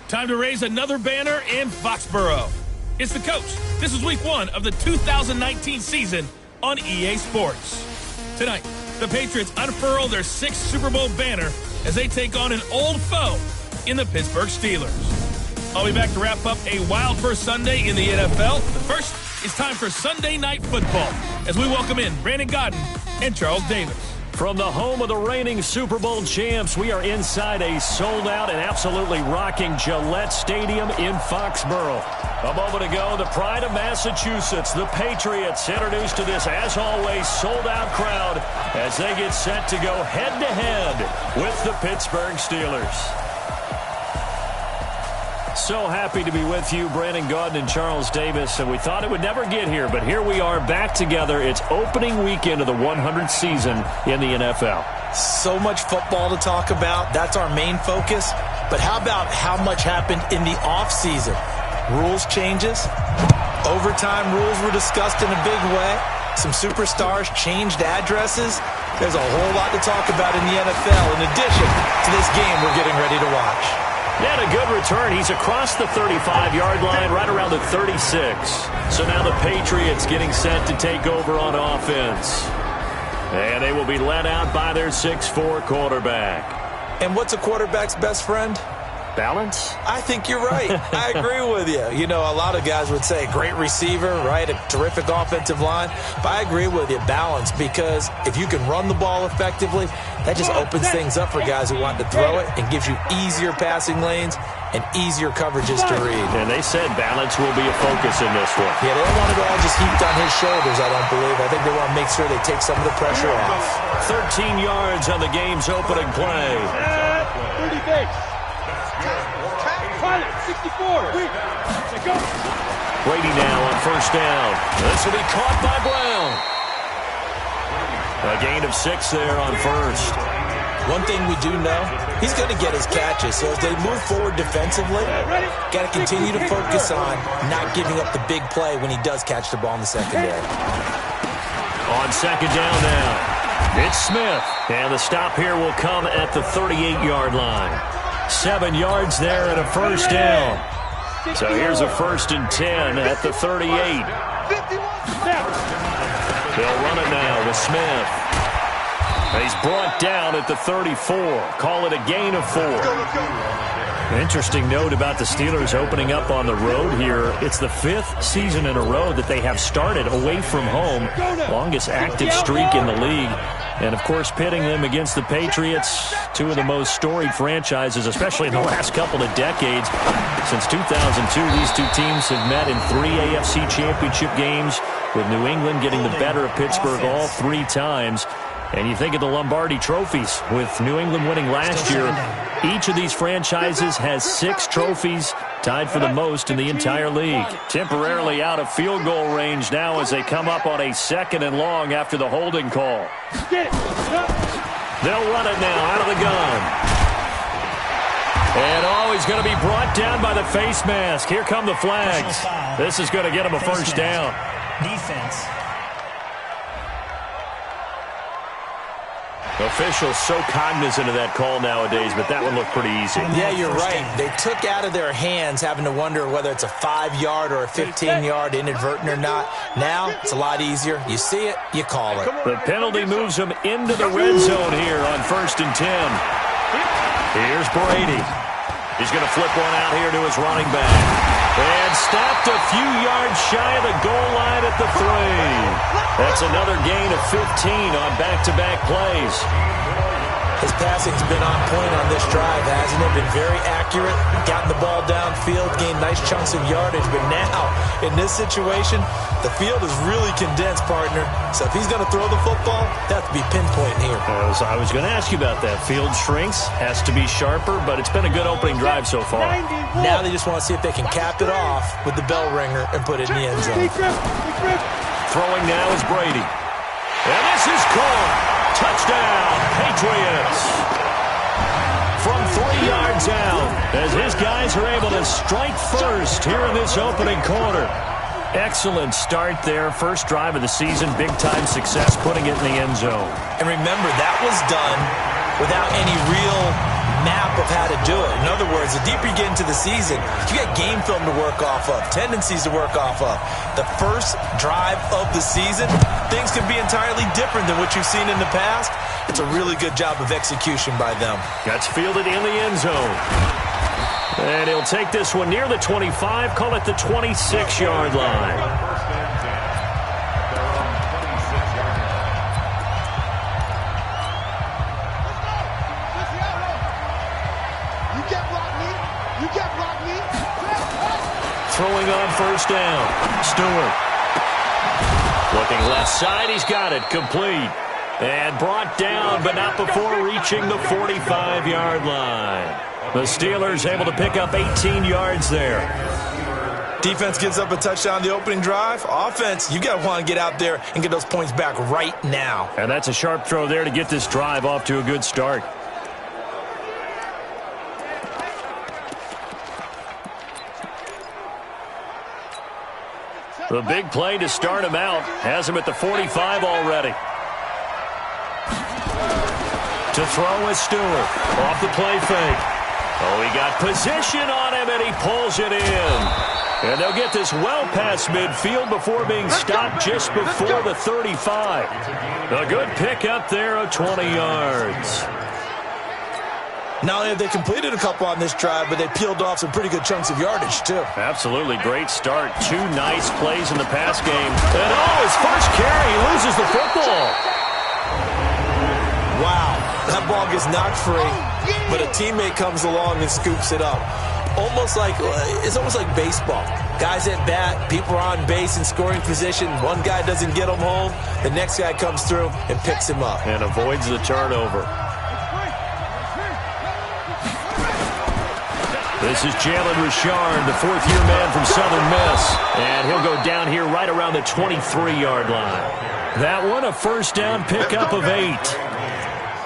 Time to raise another banner in Foxborough. It's the coach. This is week 1 of the 2019 season on EA Sports. Tonight, the Patriots unfurl their 6th Super Bowl banner as they take on an old foe in the Pittsburgh Steelers. I'll be back to wrap up a wild first Sunday in the NFL. But first, it's time for Sunday Night Football as we welcome in Brandon Gaudin and Charles Davis. From the home of the reigning Super Bowl champs, we are inside a sold-out and absolutely rocking Gillette Stadium in Foxborough. A moment ago, the pride of Massachusetts, the Patriots, introduced to this, as always, sold-out crowd as they get set to go head-to-head with the Pittsburgh Steelers. So happy to be with you, Brandon Gaudin and Charles Davis, and we thought it would never get here, but here we are back together. It's opening weekend of the 100th season in the NFL. So much football to talk about. That's our main focus. But how about how much happened in the offseason? Rules changes. Overtime rules were discussed in a big way. Some superstars changed addresses. There's a whole lot to talk about in the NFL in addition to this game we're getting ready to watch. Yeah, a good return. He's across the 35-yard line, right around the 36. So now the Patriots getting set to take over on offense. And they will be led out by their 6'4" quarterback. And what's a quarterback's best friend? Balance? I think you're right. I agree with you. You know, a lot of guys would say great receiver, right? A terrific offensive line. But I agree with you, balance, because if you can run the ball effectively, that just opens things up for guys who want to throw it and gives you easier passing lanes and easier coverages to read. And they said balance will be a focus in this one. Yeah, they don't want it all just heaped on his shoulders, I don't believe. I think they want to make sure they take some of the pressure off. 13 yards on the game's opening play. 30 base. 64. Brady now on first down. This will be caught by Brown. A gain of 6 there on first. One thing we do know, he's going to get his catches. So as they move forward defensively, got to continue to focus on not giving up the big play when he does catch the ball in the secondary. On second down now, it's Smith. And the stop here will come at the 38-yard line. 7 yards there and a first down. So here's a 1st and 10 at the 38. They'll run it now with Smith. He's brought down at the 34. Call it a gain of 4. An interesting note about the Steelers opening up on the road here. It's the 5th season in a row that they have started away from home. Longest active streak in the league. And, of course, pitting them against the Patriots, two of the most storied franchises, especially in the last couple of decades. Since 2002, these two teams have met in 3 AFC championship games, with New England getting the better of Pittsburgh all 3 times. And you think of the Lombardi trophies, with New England winning last year. Each of these franchises has 6 trophies, tied for the most in the entire league. Temporarily out of field goal range now as they come up on a 2nd and long after the holding call. They'll run it now out of the gun. And he's going to be brought down by the face mask. Here come the flags. This is going to get him a first down. Defense. Officials so cognizant of that call nowadays, but that one looked pretty easy. Yeah, you're right. They took out of their hands having to wonder whether it's a 5-yard or a 15-yard inadvertent or not. Now, it's a lot easier. You see it, you call it. The penalty moves them into the red zone here on 1st and 10. Here's Brady. He's going to flip one out here to his running back. And stopped a few yards shy of the goal line at the 3. That's another gain of 15 on back-to-back plays. His passing's been on point on this drive, hasn't it? Been very accurate, gotten the ball downfield, gained nice chunks of yardage. But now, in this situation, the field is really condensed, partner. So if he's going to throw the football, that has to be pinpoint here. I was going to ask you about that. Field shrinks, has to be sharper, but it's been a good opening drive so far. Now they just want to see if they can cap it off with the bell ringer and put it in the end zone. Throwing now is Brady. And this is caught. Touchdown, Patriots. From 3 yards out, as his guys are able to strike first here in this opening quarter. Excellent start there. First drive of the season, big-time success, putting it in the end zone. And remember, that was done without any real map of how to do it. In other words, because the deeper you get into the season, you got game film to work off of, tendencies to work off of. The first drive of the season, things can be entirely different than what you've seen in the past. It's a really good job of execution by them. Gets fielded in the end zone. And he'll take this one near the 25, call it the 26-yard line. Throwing on first down. Stewart. Looking left side. He's got it. Complete. And brought down, but not before reaching the 45-yard line. The Steelers able to pick up 18 yards there. Defense gives up a touchdown the opening drive. Offense, you got to want to get out there and get those points back right now. And that's a sharp throw there to get this drive off to a good start. The big play to start him out. Has him at the 45 already. To throw is Stewart. Off the play fake. Oh, he got position on him, and he pulls it in. And they'll get this well past midfield before being stopped just before the 35. A good pickup there of 20 yards. Not only have they completed a couple on this drive, but they peeled off some pretty good chunks of yardage, too. Absolutely great start. Two nice plays in the pass game. And, his first carry, he loses the football. Wow, that ball gets knocked free, but a teammate comes along and scoops it up. It's almost like baseball. Guys at bat, people are on base in scoring position. One guy doesn't get him home. The next guy comes through and picks him up. And avoids the turnover. This is Jalen Richard, the fourth-year man from Southern Miss. And he'll go down here right around the 23-yard line. That one a first down pickup of 8.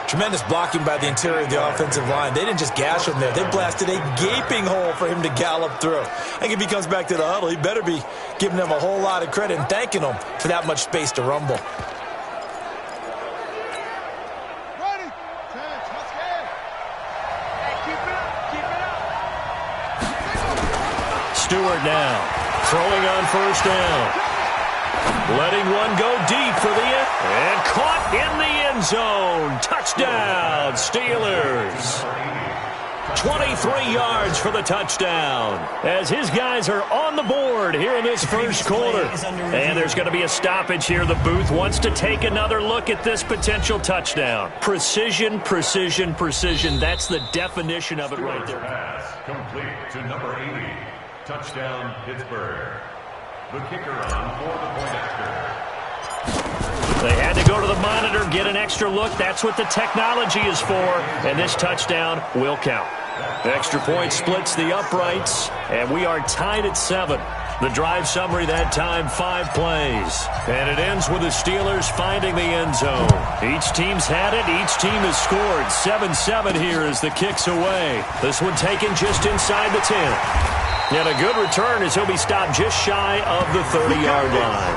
Tremendous blocking by the interior of the offensive line. They didn't just gash him there. They blasted a gaping hole for him to gallop through. I think if he comes back to the huddle, he better be giving them a whole lot of credit and thanking them for that much space to rumble. Stewart now, throwing on first down. Letting one go deep for the end. And caught in the end zone. Touchdown, Steelers. 23 yards for the touchdown. As his guys are on the board here in this first quarter. And there's going to be a stoppage here. The booth wants to take another look at this potential touchdown. Precision, precision, precision. That's the definition of it right there. Pass complete to number 80. Touchdown, Pittsburgh. The kicker on for the point extra. They had to go to the monitor, get an extra look. That's what the technology is for. And this touchdown will count. Extra point splits the uprights. And we are tied at 7. The drive summary that time, 5 plays. And it ends with the Steelers finding the end zone. Each team's had it. Each team has scored. 7-7 here as the kick's away. This one taken just inside the 10. And a good return as he'll be stopped just shy of the 30-yard line.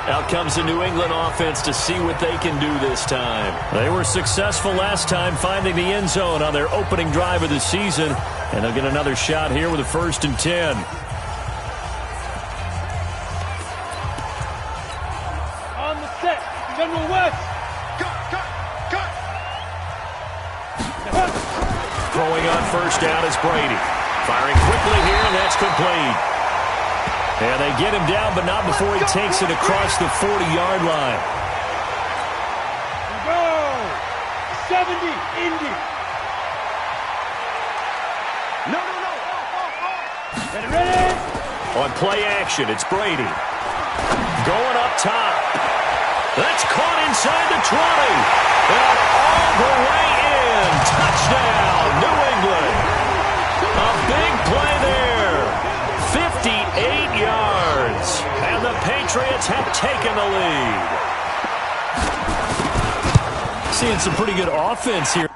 Out comes the New England offense to see what they can do this time. They were successful last time finding the end zone on their opening drive of the season. And they'll get another shot here with a 1st and 10. On the set, General West. Throwing on first down is Brady. Firing quickly here, and that's complete. And they get him down, but not before he takes it across the 40-yard line. Go! 70, Indy. No. Ready? On play action, it's Brady. Going up top. That's caught inside the 20. And all the way in. Touchdown, New England. A big play there. 58 yards. And the Patriots have taken the lead. Seeing some pretty good offense here.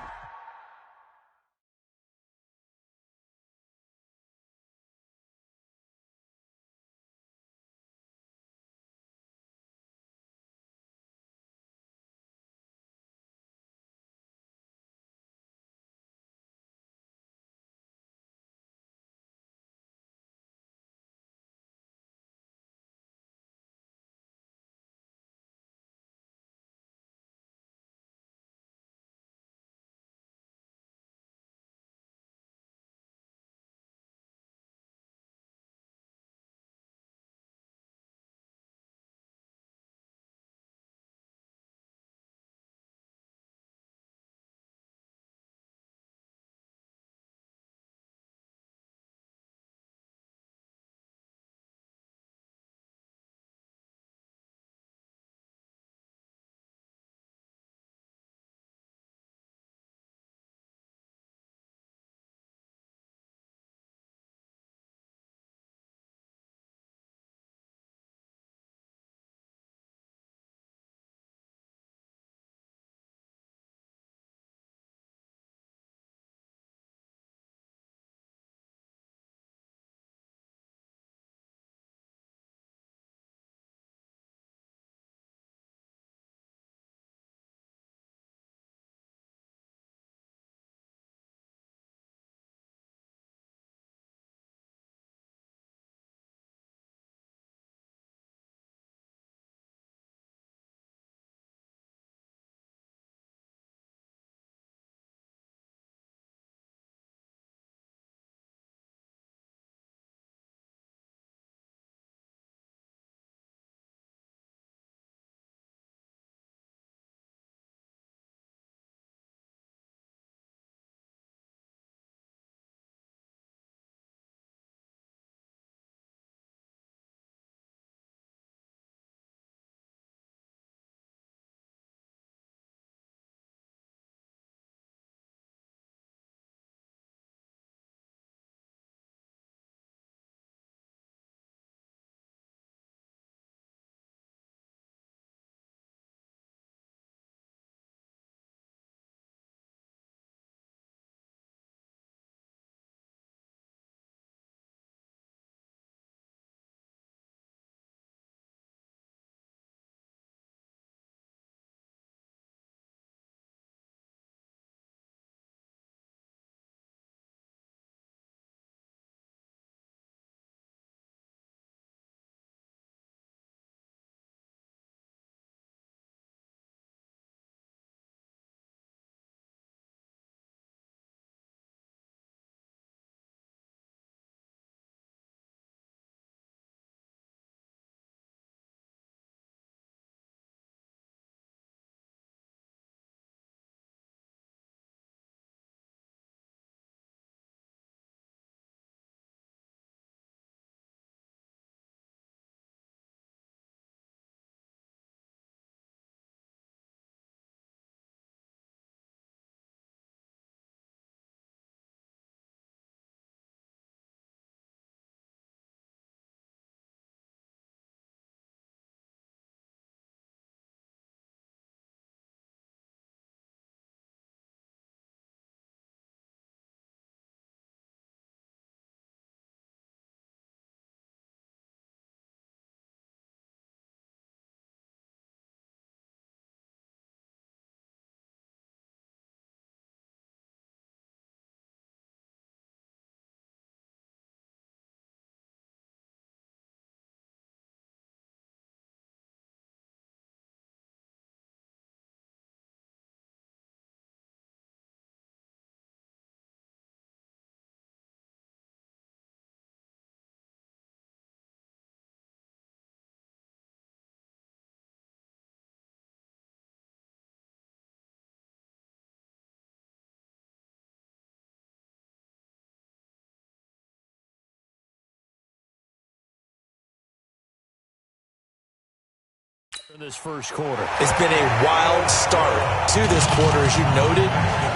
In this first quarter. It's been a wild start to this quarter, as you noted.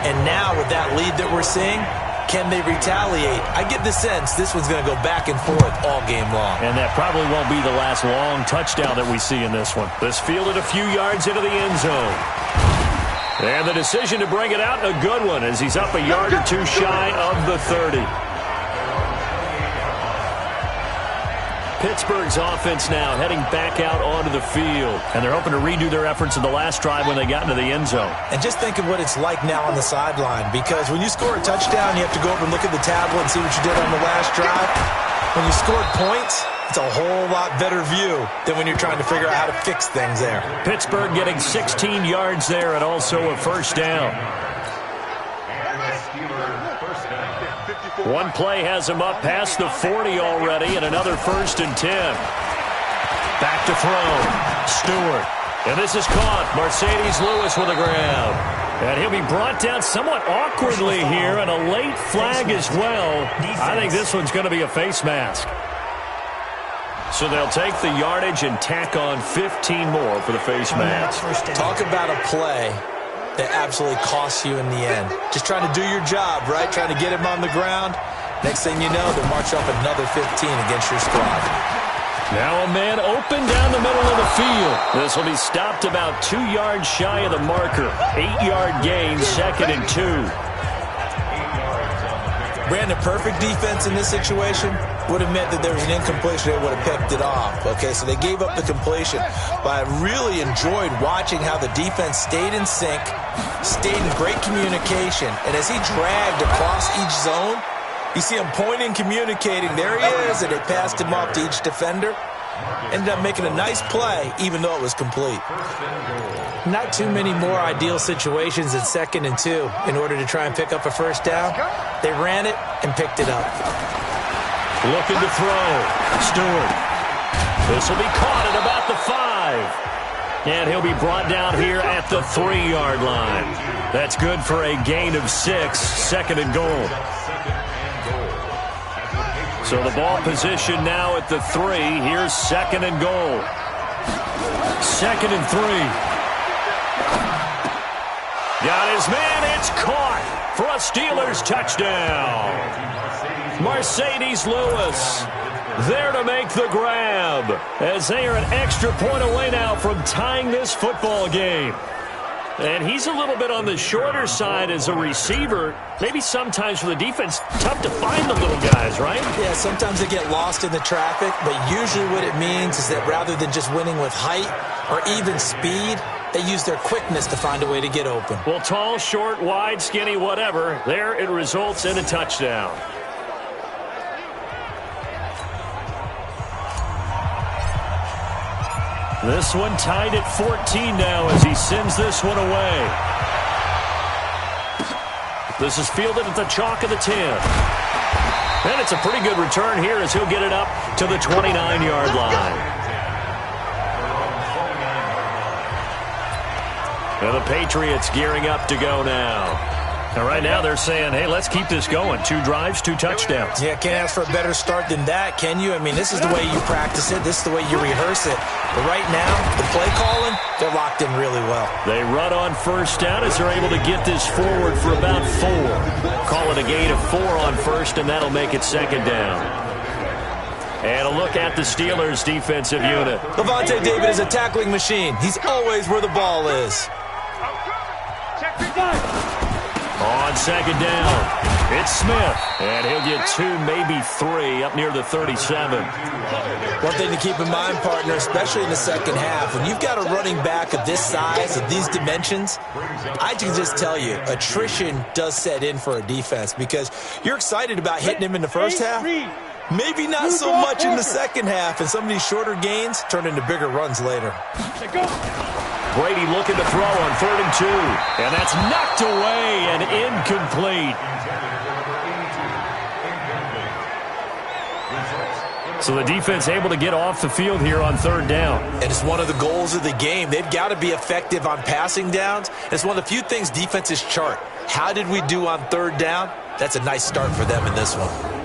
And now with that lead that we're seeing, can they retaliate? I get the sense this one's going to go back and forth all game long. And that probably won't be the last long touchdown that we see in this one. This fielded a few yards into the end zone. And the decision to bring it out, a good one, as he's up a yard or two shy of the 30. Pittsburgh's offense now heading back out onto the field. And they're hoping to redo their efforts in the last drive when they got into the end zone. And just think of what it's like now on the sideline, because when you score a touchdown, you have to go over and look at the tablet and see what you did on the last drive. When you scored points, it's a whole lot better view than when you're trying to figure out how to fix things there. Pittsburgh getting 16 yards there and also a first down. One play has him up past the 40 already, and another 1st and 10. Back to throw. Stewart. And this is caught. Mercedes Lewis with a grab. And he'll be brought down somewhat awkwardly here, and a late flag as well. I think this one's going to be a face mask. So they'll take the yardage and tack on 15 more for the face mask. Talk about a play that absolutely costs you in the end. Just trying to do your job, right? Trying to get him on the ground. Next thing you know, they'll march up another 15 against your squad. Now a man open down the middle of the field. This will be stopped about 2 yards shy of the marker. 8-yard gain, 2nd and 2. Brandon, perfect defense in this situation would have meant that there was an incompletion. They would have picked it off. Okay, so they gave up the completion. But I really enjoyed watching how the defense stayed in sync, stayed in great communication. And as he dragged across each zone, you see him pointing, communicating. There he is, and they passed him off to each defender. Ended up making a nice play, even though it was complete. Not too many more ideal situations in 2nd and 2 in order to try and pick up a first down. They ran it and picked it up. Looking to throw. Stewart. This will be caught at about the 5. And he'll be brought down here at the 3-yard line. That's good for a gain of 6, 2nd and goal. So the ball position now at the 3. Here's 2nd and goal. 2nd and 3. Got his man. It's caught for a Steelers touchdown. Mercedes Lewis there to make the grab, as they are an extra point away now from tying this football game. And he's a little bit on the shorter side as a receiver. Maybe sometimes for the defense, tough to find the little guys, right? Yeah, sometimes they get lost in the traffic, but usually what it means is that rather than just winning with height or even speed, they use their quickness to find a way to get open. Well, tall, short, wide, skinny, whatever, there it results in a touchdown. This one tied at 14 now as he sends this one away. This is fielded at the chalk of the 10. And it's a pretty good return here as he'll get it up to the 29-yard line. And the Patriots gearing up to go now. And right now they're saying, hey, let's keep this going. 2 drives, 2 touchdowns. Yeah, can't ask for a better start than that, can you? I mean, this is the way you practice it. This is the way you rehearse it. But right now, the play calling, they're locked in really well. They run on first down as they're able to get this forward for about 4. Call it a gain of 4 on first, and that'll make it 2nd down. And a look at the Steelers' defensive unit. Lavonte David is a tackling machine. He's always where the ball is. On 2nd down, it's Smith. And he'll get 2, maybe 3, up near the 37. One thing to keep in mind, partner, especially in the second half, when you've got a running back of this size, of these dimensions, I can just tell you, attrition does set in for a defense because you're excited about hitting him in the first half. Maybe not so much in the second half, and some of these shorter gains turn into bigger runs later. Brady looking to throw on 3rd and 2. And that's knocked away and incomplete. So the defense able to get off the field here on 3rd down. And it's one of the goals of the game. They've got to be effective on passing downs. It's one of the few things defenses chart. How did we do on 3rd down? That's a nice start for them in this one.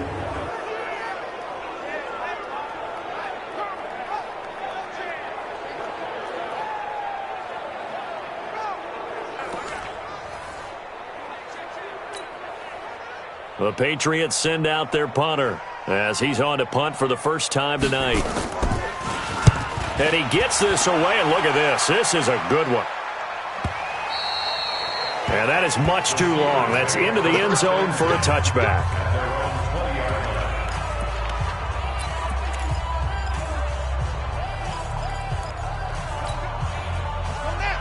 The Patriots send out their punter as he's on to punt for the first time tonight. And he gets this away, and look at this. This is a good one. And that is much too long. That's into the end zone for a touchback.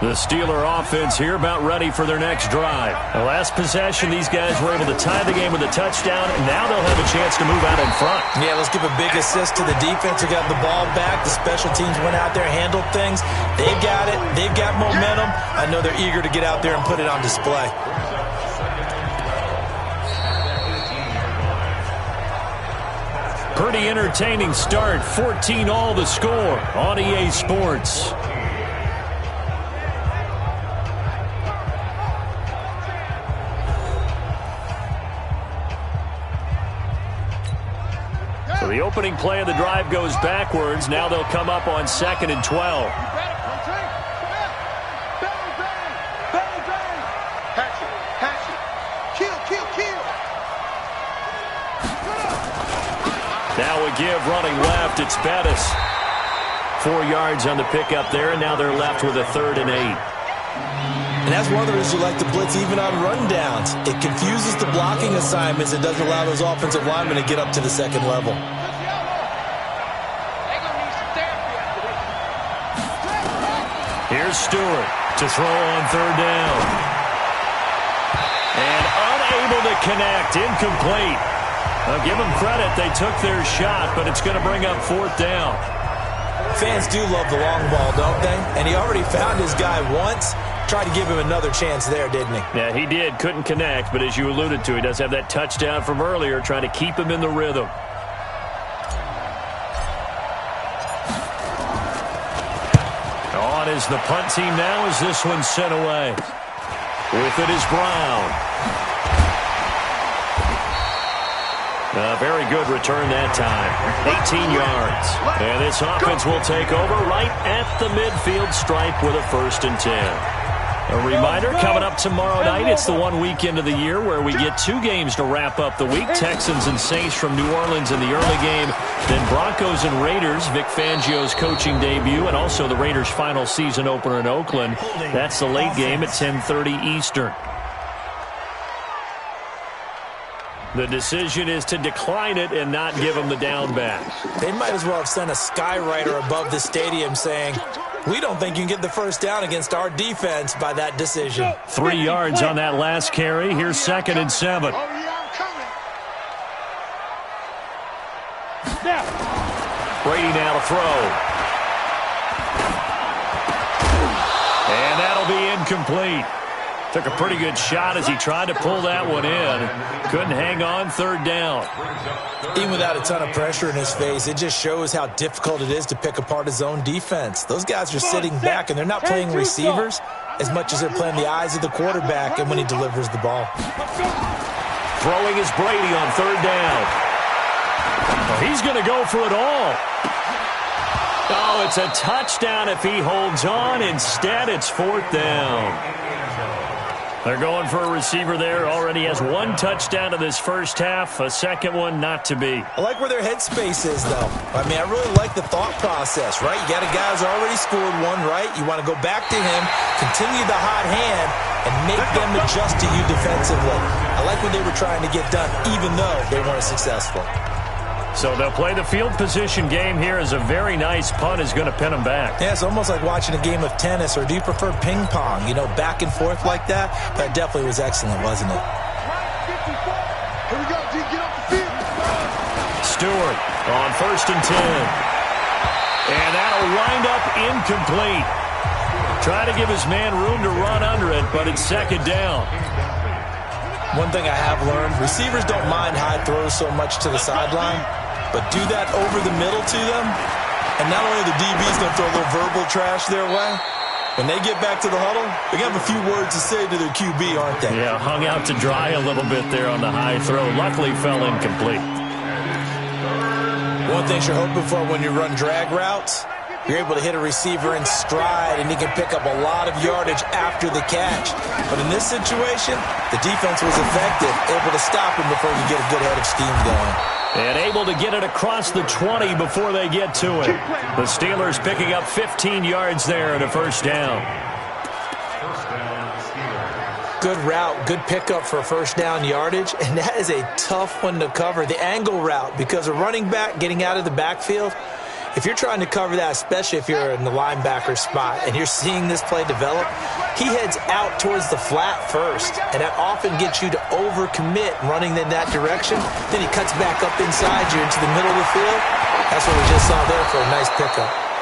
The Steeler offense here about ready for their next drive. The last possession, these guys were able to tie the game with a touchdown, and now they'll have a chance to move out in front. Yeah, let's give a big assist to the defense who got the ball back. The special teams went out there, handled things. They've got it. They've got momentum. I know they're eager to get out there and put it on display. Pretty entertaining start. 14-all the score on EA Sports. So the opening play of the drive goes backwards. Now they'll come up on 2nd and 12. Now a give running left. It's Bettis. 4 yards on the pickup there, and now they're left with a 3rd and 8. And that's one of the reasons you like to blitz even on rundowns. It confuses the blocking assignments. It doesn't allow those offensive linemen to get up to the second level. Here's Stewart to throw on 3rd down. And unable to connect. Incomplete. I'll give them credit. They took their shot, but it's going to bring up 4th down. Fans do love the long ball, don't they? And he already found his guy once. Tried to give him another chance there, didn't he? Yeah, he did. Couldn't connect, but as you alluded to, he does have that touchdown from earlier, trying to keep him in the rhythm. On is the punt team now as this one's sent away. With it is Brown. A very good return that time. 18 yards. And this offense will take over right at the midfield stripe with a 1st and 10. A reminder, coming up tomorrow night, it's the one weekend of the year where we get 2 games to wrap up the week. Texans and Saints from New Orleans in the early game. Then Broncos and Raiders, Vic Fangio's coaching debut, and also the Raiders' final season opener in Oakland. That's the late game at 10:30 Eastern. The decision is to decline it and not give them the down back. They might as well have sent a skywriter above the stadium saying, we don't think you can get the 1st down against our defense by that decision. 3 yards on that last carry. Here's 2nd and 7. Brady now to throw. And that'll be incomplete. Took a pretty good shot as he tried to pull that one in. Couldn't hang on. 3rd down. Even without a ton of pressure in his face, it just shows how difficult it is to pick apart his own defense. Those guys are sitting back, and they're not playing receivers as much as they're playing the eyes of the quarterback and when he delivers the ball. Throwing is Brady on 3rd down. Well, he's going to go for it all. Oh, it's a touchdown if he holds on. Instead, it's 4th down. They're going for a receiver there. Already has 1 touchdown in this first half. A second one not to be. I like where their headspace is, though. I mean, I really like the thought process, right? You got a guy who's already scored 1, right? You want to go back to him, continue the hot hand, and make them adjust to you defensively. I like what they were trying to get done, even though they weren't successful. So they'll play the field position game here as a very nice punt is going to pin them back. Yeah, it's almost like watching a game of tennis, or do you prefer ping pong? You know, back and forth like that? That definitely was excellent, wasn't it? Here we go, D, get off the field. Stewart on 1st and 10. And that'll wind up incomplete. Try to give his man room to run under it, but it's 2nd down. One thing I have learned, receivers don't mind high throws so much to the sideline, but do that over the middle to them, and not only the DB's going to throw a little verbal trash their way, when they get back to the huddle, they're going to have a few words to say to their QB, aren't they? Yeah, hung out to dry a little bit there on the high throw. Luckily fell incomplete. One thing you're hoping for when you run drag routes, You're able to hit a receiver in stride, and he can pick up a lot of yardage after the catch. But in this situation, the defense was effective, able to stop him before he could get a good head of steam going. And able to get it across the 20 before they get to it. The Steelers picking up 15 yards there and a first down. Good route, good pickup for first down yardage, and that is a tough one to cover, the angle route, because a running back getting out of the backfield, if you're trying to cover that, especially if you're in the linebacker spot and you're seeing this play develop, he heads out towards the flat first, and that often gets you to overcommit running in that direction. Then he cuts back up inside you into the middle of the field. That's what we just saw there for a nice pickup.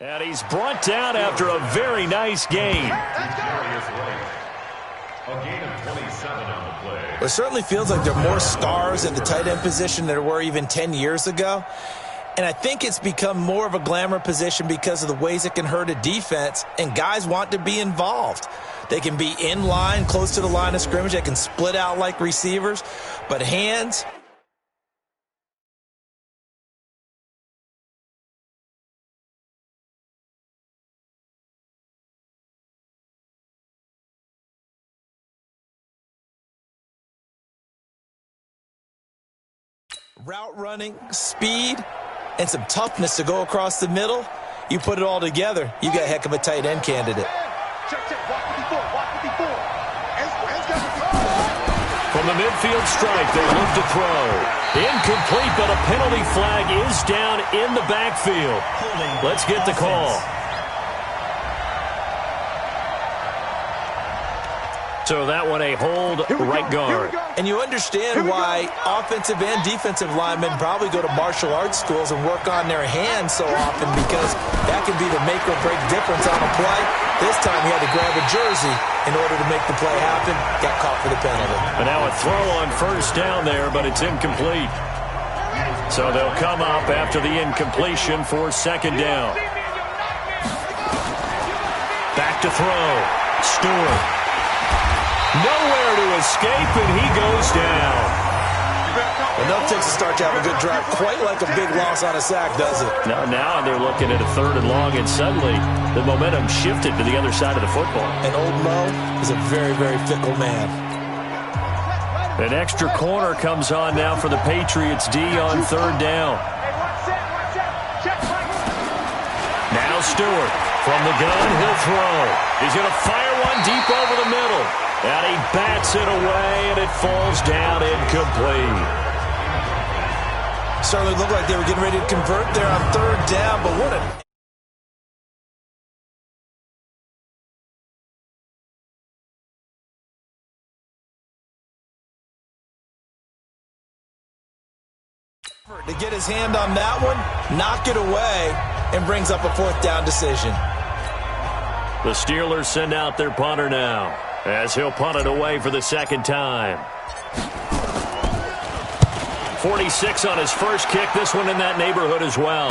And he's brought down after a very nice gain. A gain of 27 on the play. It certainly feels like there are more stars at the tight end position than there were even 10 years ago. And I think it's become more of a glamour position because of the ways it can hurt a defense, and guys want to be involved. They can be in line, close to the line of scrimmage. They can split out like receivers. But hands... route running, speed, and some toughness to go across the middle. You put it all together, you got a heck of a tight end candidate. From the midfield stripe, they look to throw. Incomplete, but a penalty flag is down in the backfield. Let's get the call. So that one a hold right guard. And you understand why offensive and defensive linemen probably go to martial arts schools and work on their hands so often, because that can be the make or break difference on a play. This time he had to grab a jersey in order to make the play happen. Got caught for the penalty. And now a throw on first down there, but it's incomplete. So they'll come up after the incompletion for second down. Back to throw. Stewart. Nowhere to escape, and he goes down. Enough takes to start to have a good drive. Quite like a big loss on a sack, does it? Now they're looking at a 3rd and long, and suddenly the momentum shifted to the other side of the football. And old Mo is a very, very fickle man. An extra corner comes on now for the Patriots D on 3rd down. Now Stewart from the gun, he'll throw. He's going to fire one deep over the middle. And he bats it away, and it falls down incomplete. Certainly looked like they were getting ready to convert there on 3rd down, but what a... to get his hand on that one, knock it away, and brings up a 4th down decision. The Steelers send out their punter now, as he'll punt it away for the 2nd time. 46 on his first kick. This one in that neighborhood as well.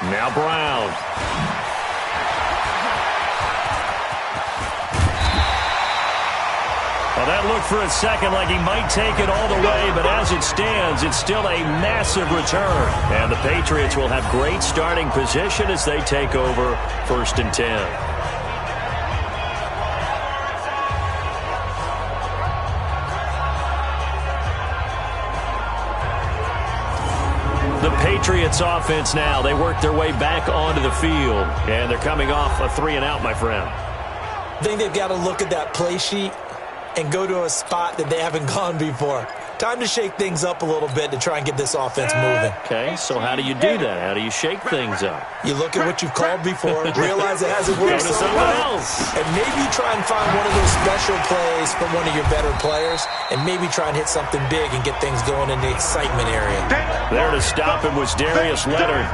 Now Brown. Well, that looked for a second like he might take it all the way, but as it stands, it's still a massive return. And the Patriots will have great starting position as they take over 1st and 10. The Patriots offense now, they work their way back onto the field, and they're coming off a 3-and-out, my friend. I think they've got to look at that play sheet and go to a spot that they haven't gone before. Time to shake things up a little bit to try and get this offense moving. Okay, so how do you do that? How do you shake things up? You look at what you've called before, realize it hasn't worked so well, and maybe try and find one of those special plays from one of your better players, and maybe try and hit something big and get things going in the excitement area. There to stop him was Darius Leonard.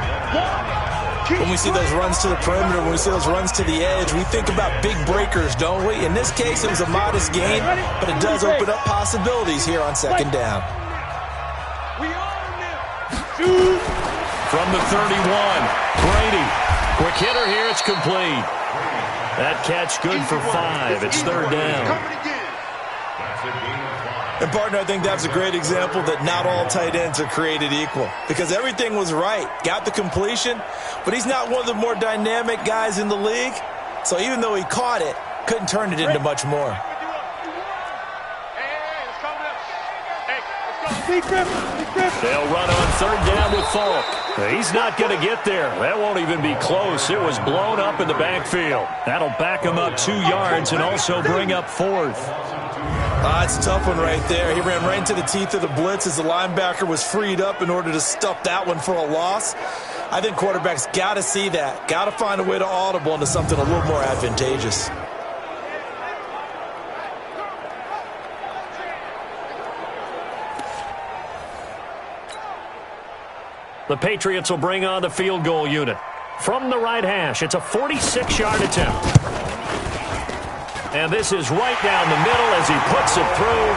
When we see those runs to the perimeter, when we see those runs to the edge, we think about big breakers, don't we? In this case, it was a modest gain, but it does open up possibilities here on 2nd down. From the 31, Brady. Quick hitter here, it's complete. That catch good for 5. It's 3rd down. And, partner, I think that's a great example that not all tight ends are created equal, because everything was right. Got the completion, but he's not one of the more dynamic guys in the league. So even though he caught it, couldn't turn it into much more. They'll run on 3rd down with Falk. He's not going to get there. That won't even be close. It was blown up in the backfield. That'll back him up 2 yards and also bring up 4th. It's a tough one right there. He ran right into the teeth of the blitz as the linebacker was freed up in order to stuff that one for a loss. I think quarterbacks got to see that. Got to find a way to audible into something a little more advantageous. The Patriots will bring on the field goal unit. From the right hash, it's a 46-yard attempt. And this is right down the middle as he puts it through.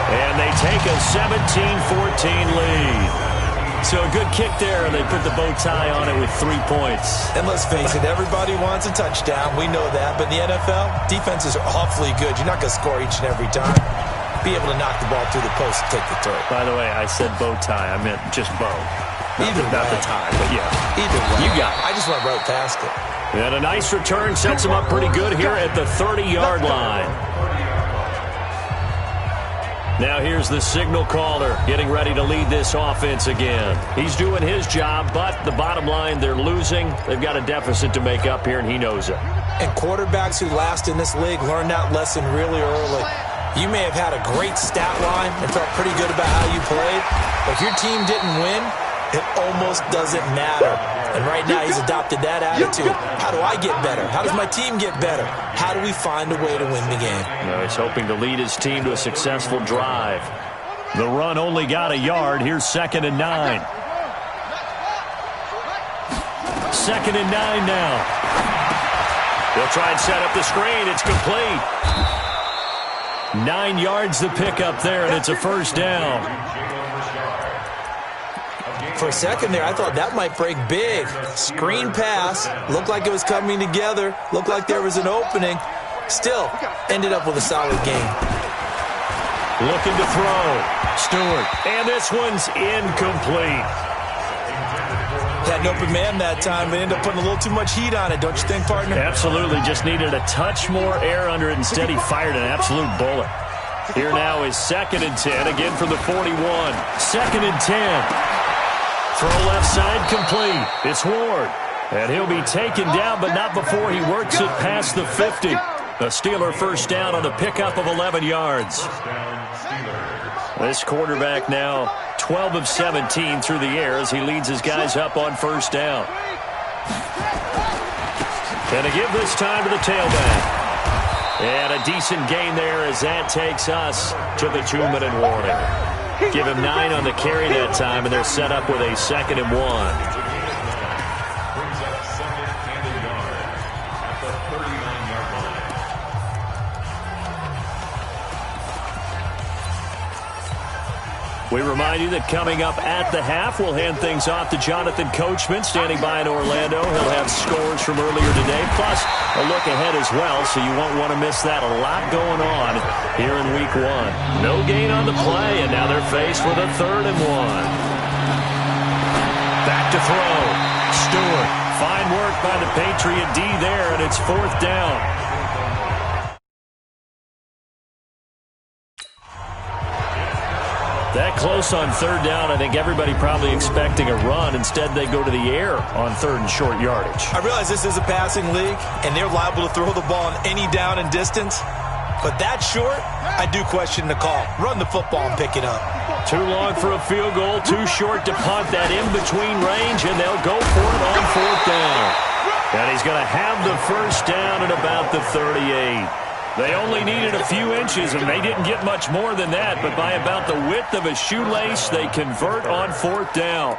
And they take a 17-14 lead. So a good kick there, and they put the bow tie on it with 3 points. And let's face it, everybody wants a touchdown. We know that. But in the NFL, defenses are awfully good. You're not going to score each and every time. Be able to knock the ball through the post and take the throw. By the way, I said bow tie. I meant just bow. Not the tie, but yeah. Either way. You got it. I just went right past it. And a nice return sets him up pretty good here at the 30-yard line. Now here's the signal caller getting ready to lead this offense again. He's doing his job, but the bottom line, they're losing. They've got a deficit to make up here, and he knows it. And quarterbacks who last in this league learn that lesson really early. You may have had a great stat line and felt pretty good about how you played, but if your team didn't win, it almost doesn't matter. And right now he's adopted that attitude. How do I get better? How does my team get better? How do we find a way to win the game? Now he's hoping to lead his team to a successful drive. The run only got a yard. Here's 2nd and 9. 2nd and 9 now. They'll try and set up the screen. It's complete. 9 yards to pick up there, and it's a first down. For a second there, I thought that might break big. Screen pass. Looked like it was coming together. Looked like there was an opening. Still, ended up with a solid game. Looking to throw. Stewart. And this one's incomplete. Had an open man that time, but ended up putting a little too much heat on it, don't you think, partner? Absolutely. Just needed a touch more air under it. Instead, he fired an absolute bullet. Here now is 2nd and 10. Again from the 41. 2nd and 10. Throw left side complete. It's Ward. And he'll be taken down, but not before he works it past the 50. The Steeler first down on a pickup of 11 yards. This quarterback now 12 of 17 through the air as he leads his guys up on first down. And to give this time to the tailback. And a decent gain there as that takes us to the 2-minute warning. Give him 9 on the carry that time, and they're set up with a 2nd and 1. Brings up 2nd and a yard at the 39-yard line. We remind you that coming up at the half, we'll hand things off to Jonathan Coachman, standing by in Orlando. He'll have scores from earlier today, plus a look ahead as well, so you won't want to miss that. A lot going on here in Week 1. No gain on the play, and now they're faced with a 3rd and 1. Back to throw. Stewart. Fine work by the Patriot D there, and it's 4th down. That close on 3rd down, I think everybody probably expecting a run. Instead, they go to the air on 3rd and short yardage. I realize this is a passing league, and they're liable to throw the ball on any down and distance. But that short, I do question the call. Run the football and pick it up. Too long for a field goal, too short to punt. That in-between range, and they'll go for it on 4th down. And he's going to have the first down at about the 38. They only needed a few inches, and they didn't get much more than that. But by about the width of a shoelace, they convert on 4th down.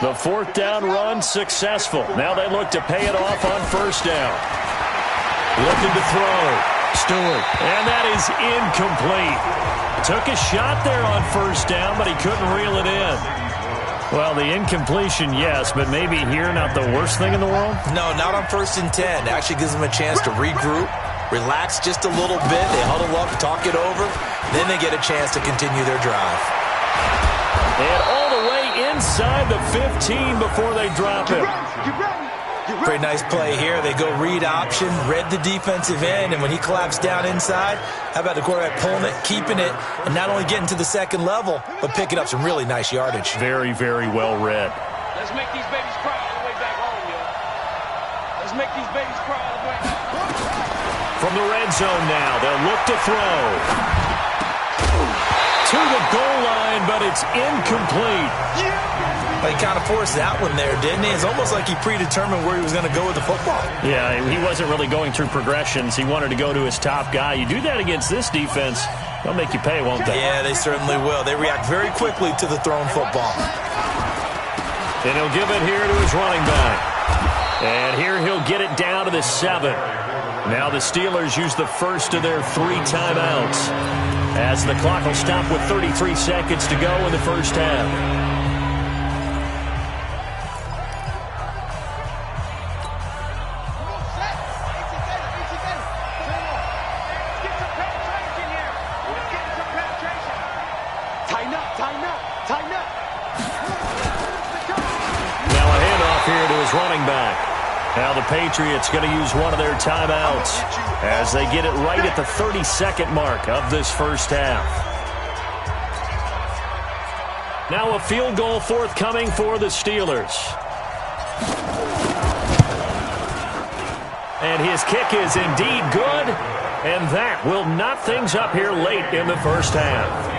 The 4th down run successful. Now they look to pay it off on 1st down. Looking to throw. Stewart. And that is incomplete. Took a shot there on 1st down, but he couldn't reel it in. Well, the incompletion, yes, but maybe here not the worst thing in the world? No, not on 1st and 10. It actually gives them a chance to regroup, relax just a little bit. They huddle up, talk it over. Then they get a chance to continue their drive. And all the way inside the 15 before they drop him. Pretty nice play here. They go read option, read the defensive end, and when he collapsed down inside, how about the quarterback pulling it, keeping it, and not only getting to the 2nd level, but picking up some really nice yardage. Very, very well read. Let's make these babies cry all the way back home, yo. Let's make these babies cry all the way back home. From the red zone now, they'll look to throw. To the goal line, but it's incomplete. He kind of forced that one there, didn't he? It's almost like he predetermined where he was going to go with the football. Yeah, he wasn't really going through progressions. He wanted to go to his top guy. You do that against this defense, They'll make you pay, won't they? Yeah, they certainly will. They react very quickly to the thrown football. And he'll give it here to his running back. And here he'll get it down to the 7. Now the Steelers use the first of their 3 timeouts as the clock will stop with 33 seconds to go in the first half. Running back. Now the Patriots going to use one of their timeouts as they get it right at the 32nd mark of this first half. Now a field goal forthcoming for the Steelers. And his kick is indeed good, and that will knot things up here late in the first half.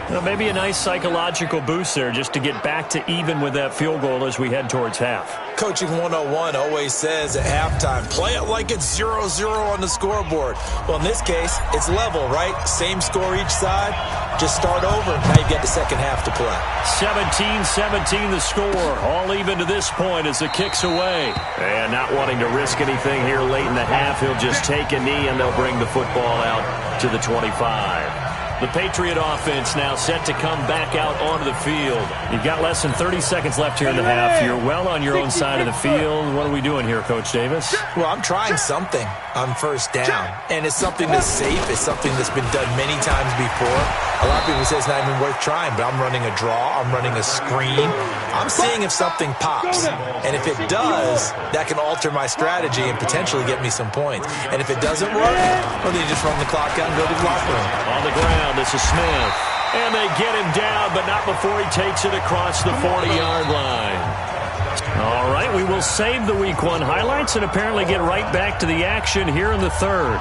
Well, maybe a nice psychological boost there just to get back to even with that field goal as we head towards half. Coaching 101 always says at halftime, play it like it's 0-0 on the scoreboard. Well, in this case, it's level, right? Same score each side. Just start over. Now you've got the second half to play. 17-17 the score. All even to this point as the kick's away. And not wanting to risk anything here late in the half, he'll just take a knee and they'll bring the football out to the 25. The Patriot offense now set to come back out onto the field. You've got less than 30 seconds left here in the half. You're well on your own side of the field. What are we doing here, Coach Davis? Well, I'm trying something on first down. And it's something that's safe. It's something that's been done many times before. A lot of people say it's not even worth trying, but I'm running a draw. I'm running a screen. I'm seeing if something pops. And if it does, that can alter my strategy and potentially get me some points. And if it doesn't work, well, then you just run the clock out and go to the locker room. On the ground. This is Smith. And they get him down, but not before he takes it across the 40-yard line. All right, we will save the Week 1 highlights and apparently get right back to the action here in the third.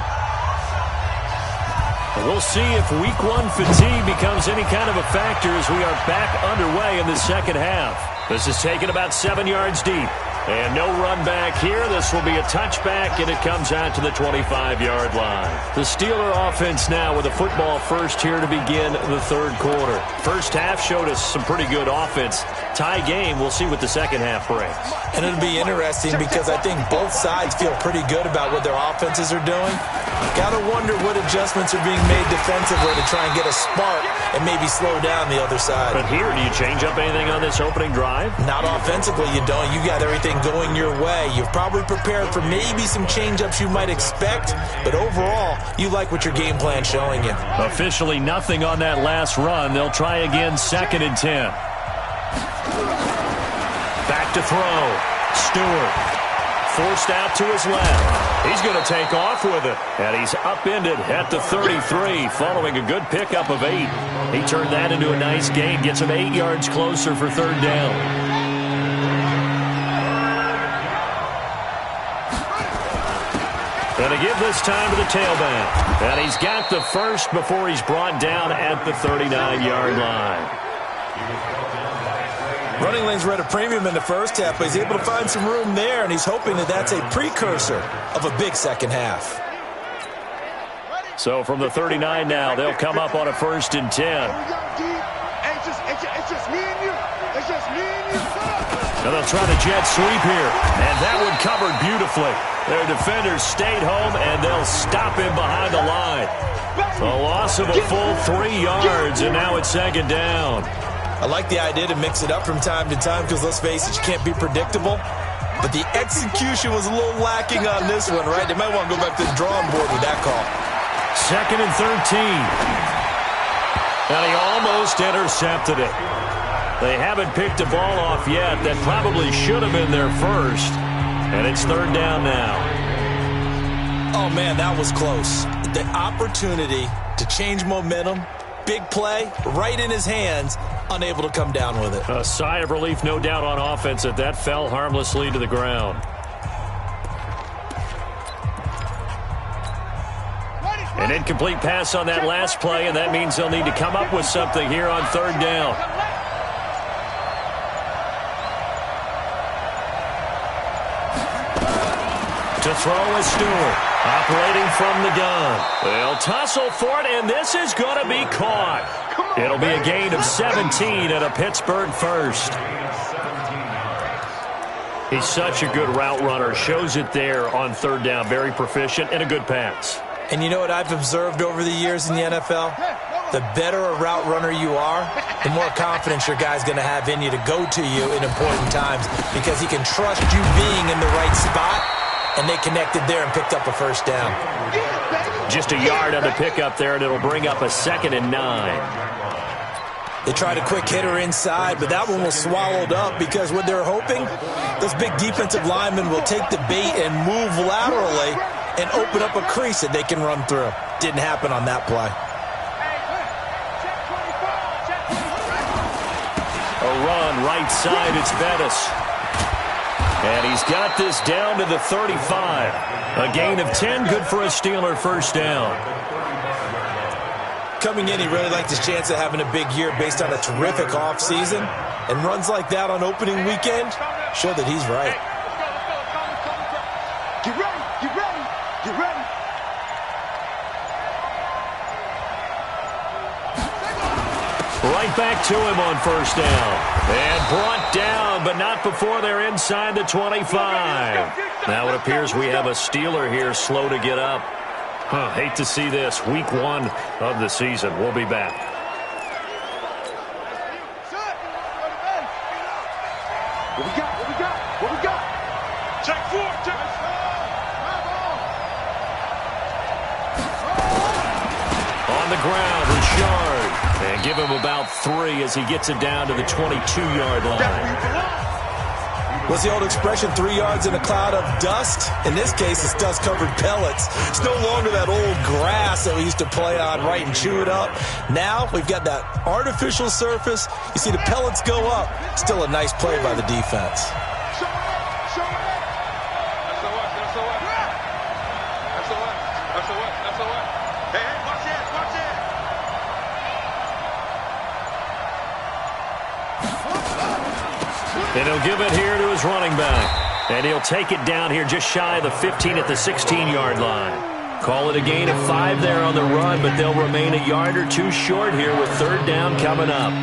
We'll see if Week 1 fatigue becomes any kind of a factor as we are back underway in the second half. This is taken about 7 yards deep. And no run back here. This will be a touchback, and it comes out to the 25-yard line. The Steeler offense now with a football first here to begin the third quarter. First half showed us some pretty good offense. Tie game. We'll see what the second half brings. And it'll be interesting because I think both sides feel pretty good about what their offenses are doing. Got to wonder what adjustments are being made defensively to try and get a spark and maybe slow down the other side. But here, do you change up anything on this opening drive? Not offensively, you don't. You got everything going your way. You've probably prepared for maybe some change-ups you might expect, but overall, you like what your game plan's showing you. Officially nothing on that last run. They'll try again, 2nd and 10. Back to throw. Stewart. Forced out to his left. He's going to take off with it. And he's upended at the 33 following a good pickup of 8. He turned that into a nice gain. Gets him 8 yards closer for third down. And to give this time to the tailback. And he's got the first before he's brought down at the 39-yard line. Running lanes were at a premium in the first half, but he's able to find some room there, and he's hoping that that's a precursor of a big second half. So from the 39 now, they'll come up on a 1st and 10. It's just me and you. It's just me and you. And they'll try the jet sweep here, and that one covered beautifully. Their defenders stayed home, and they'll stop him behind the line. A loss of a full 3 yards, and now it's 2nd down. I like the idea to mix it up from time to time because, let's face it, you can't be predictable. But the execution was a little lacking on this one, right? They might want to go back to the drawing board with that call. 2nd and 13. And he almost intercepted it. They haven't picked a ball off yet. That probably should have been their first. And it's 3rd down now. Oh, man, that was close. The opportunity to change momentum, big play, right in his hands, unable to come down with it. A sigh of relief, no doubt, on offense that fell harmlessly to the ground. An incomplete pass on that last play, and that means they'll need to come up with something here on 3rd down. To To throw is Stewart, operating from the gun. They'll tussle for it, and this is going to be caught. It'll be a gain of 17 and a Pittsburgh first. He's such a good route runner. Shows it there on third down. Very proficient and a good pass. And you know what I've observed over the years in the NFL? The better a route runner you are, the more confidence your guy's going to have in you to go to you in important times because he can trust you being in the right spot, and they connected there and picked up a first down. Just a yard on the pickup there, and it'll bring up a 2nd and 9. They tried a quick hitter inside, but that one was swallowed up because what they're hoping, those big defensive linemen will take the bait and move laterally and open up a crease that they can run through. Didn't happen on that play. A run right side, it's Bettis. And he's got this down to the 35. A gain of 10, good for a Steeler first down. Coming in, he really liked his chance of having a big year based on a terrific offseason. And runs like that on opening weekend show that he's right. Get ready, get ready, get ready. Right back to him on first down. And brought down, but not before they're inside the 25. Now it appears we have a Steeler here slow to get up. Hate to see this. Week 1 of the season. We'll be back. What we got? What we got? What we got? Check 4, check. On the ground, Richard. And give him about 3 as he gets it down to the 22-yard line. What's the old expression, 3 yards in a cloud of dust? In this case, it's dust-covered pellets. It's no longer that old grass that we used to play on, right, and chew it up. Now we've got that artificial surface. You see the pellets go up. Still a nice play by the defense. And he'll give it here to his running back. And he'll take it down here just shy of the 15 at the 16-yard line. Call it a gain of 5 there on the run, but they'll remain a yard or 2 short here with third down coming up.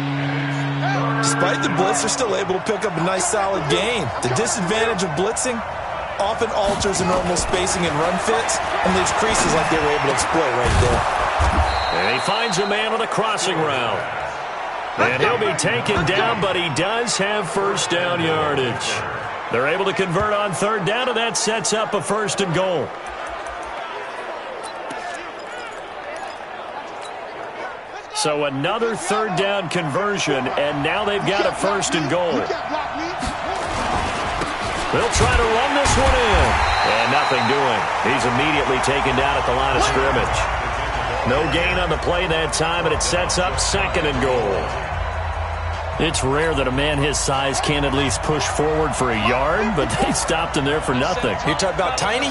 Despite the blitz, they're still able to pick up a nice solid gain. The disadvantage of blitzing often alters the normal spacing and run fits and leaves creases like they were able to exploit right there. And he finds a man on a crossing route. And he'll be taken down, but he does have first down yardage. They're able to convert on third down, and that sets up a 1st and goal. So another third down conversion, and now they've got a 1st and goal. They'll try to run this one in. And nothing doing. He's immediately taken down at the line of scrimmage. No gain on the play that time, and it sets up 2nd and goal. It's rare that a man his size can at least push forward for a yard, but they stopped him there for nothing. You're talking about tiny?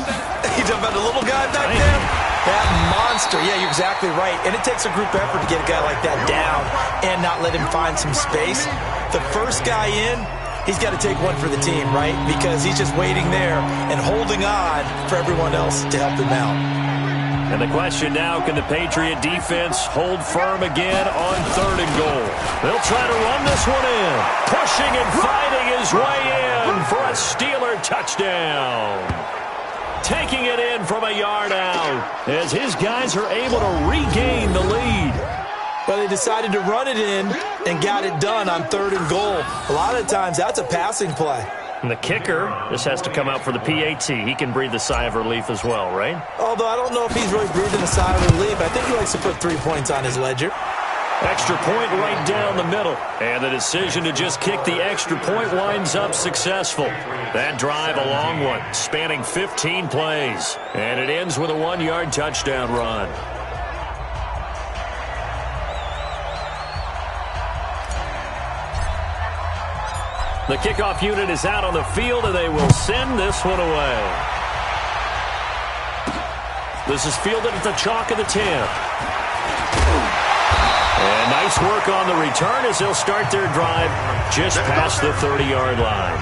You're talking about the little guy back there? That monster. Yeah, you're exactly right. And it takes a group effort to get a guy like that down and not let him find some space. The first guy in, he's got to take one for the team, right? Because he's just waiting there and holding on for everyone else to help him out. And the question now, can the Patriot defense hold firm again on 3rd and goal? They'll try to run this one in. Pushing and fighting his way in for a Steeler touchdown. Taking it in from a yard out as his guys are able to regain the lead. But they decided to run it in and got it done on 3rd and goal. A lot of times that's a passing play. And the kicker, this has to come out for the PAT. He can breathe a sigh of relief as well, right? Although I don't know if he's really breathing a sigh of relief. I think he likes to put 3 points on his ledger. Extra point right down the middle. And the decision to just kick the extra point winds up successful. That drive, a long one, spanning 15 plays. And it ends with a 1-yard touchdown run. The kickoff unit is out on the field, and they will send this one away. This is fielded at the chalk of the 10. And nice work on the return as they'll start their drive just past the 30-yard line.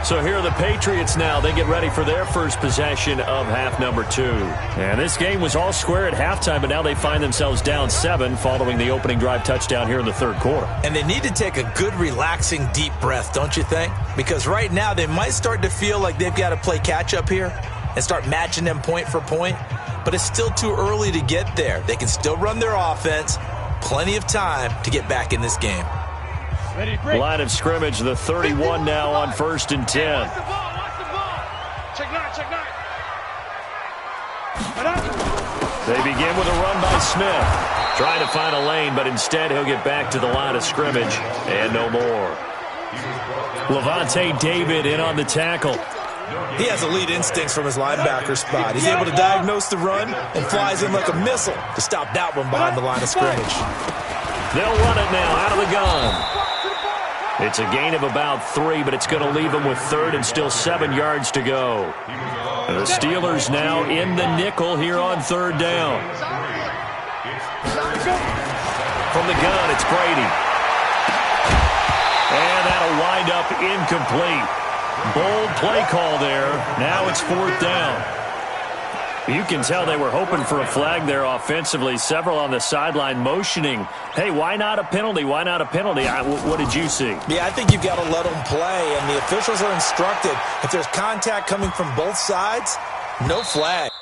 So here are the Patriots now. They get ready for their first possession of half number 2. And this game was all square at halftime, but now they find themselves down 7 following the opening drive touchdown here in the third quarter. And they need to take a good, relaxing, deep breath, don't you think? Because right now they might start to feel like they've got to play catch-up here and start matching them point for point. But it's still too early to get there. They can still run their offense. Plenty of time to get back in this game. Line of scrimmage, the 31 now on 1st and 10. Watch the ball, watch the ball. Check 9, check 9. They begin with a run by Smith. Trying to find a lane, but instead he'll get back to the line of scrimmage and no more. Lavonte David in on the tackle. He has elite instincts from his linebacker spot. He's able to diagnose the run and flies in like a missile to stop that one behind the line of scrimmage. They'll run it now out of the gun. It's a gain of about 3, but it's going to leave them with 3rd and still 7 yards to go. And the Steelers now in the nickel here on 3rd down. From the gun, it's Brady. And that'll wind up incomplete. Bold play call there. Now it's 4th down. You can tell they were hoping for a flag there offensively. Several on the sideline motioning, hey, why not a penalty? Why not a penalty? What did you see? Yeah, I think you've got to let them play, and the officials are instructed if there's contact coming from both sides, no flag.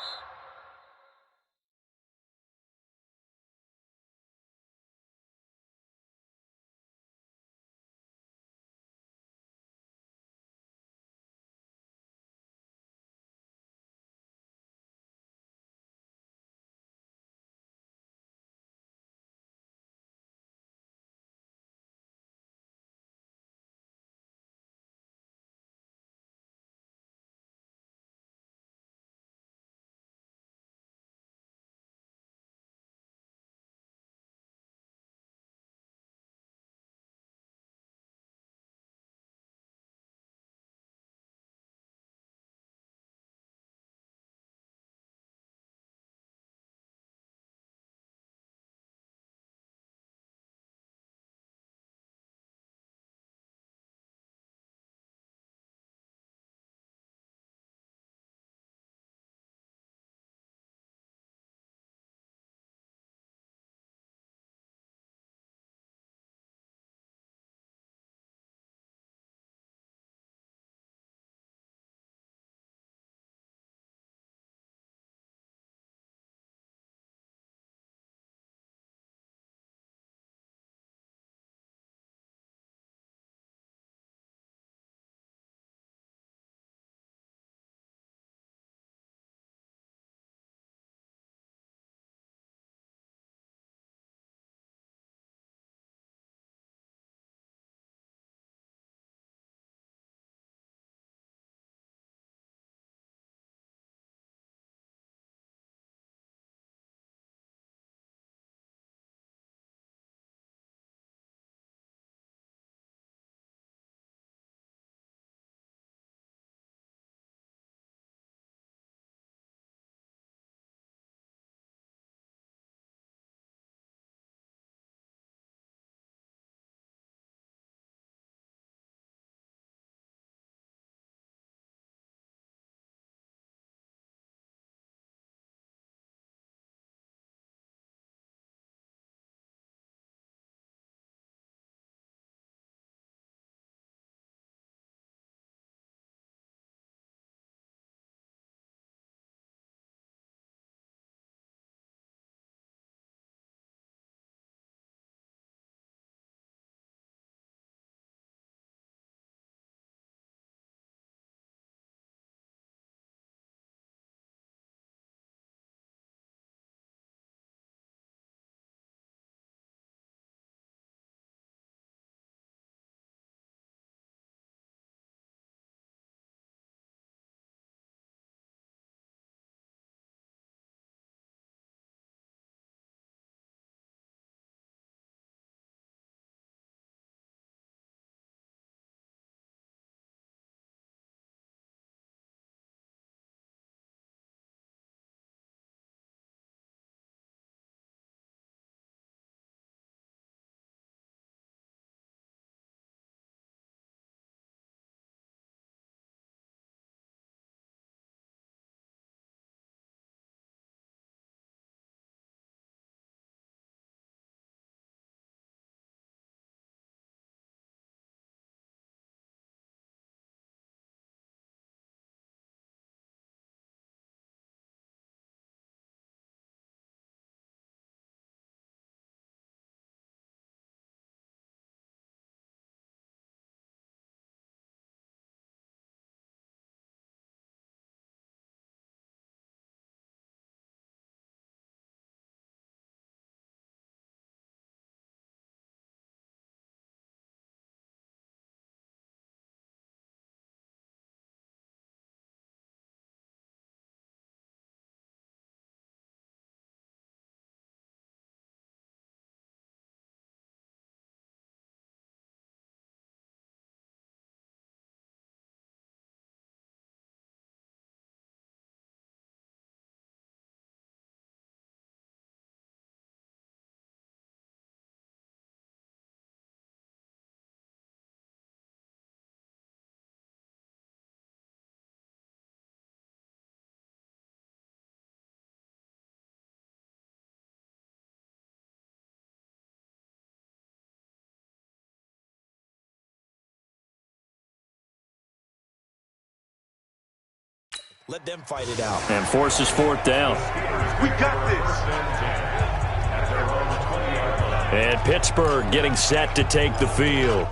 Let them fight it out. And forces fourth down. We got this. And Pittsburgh getting set to take the field.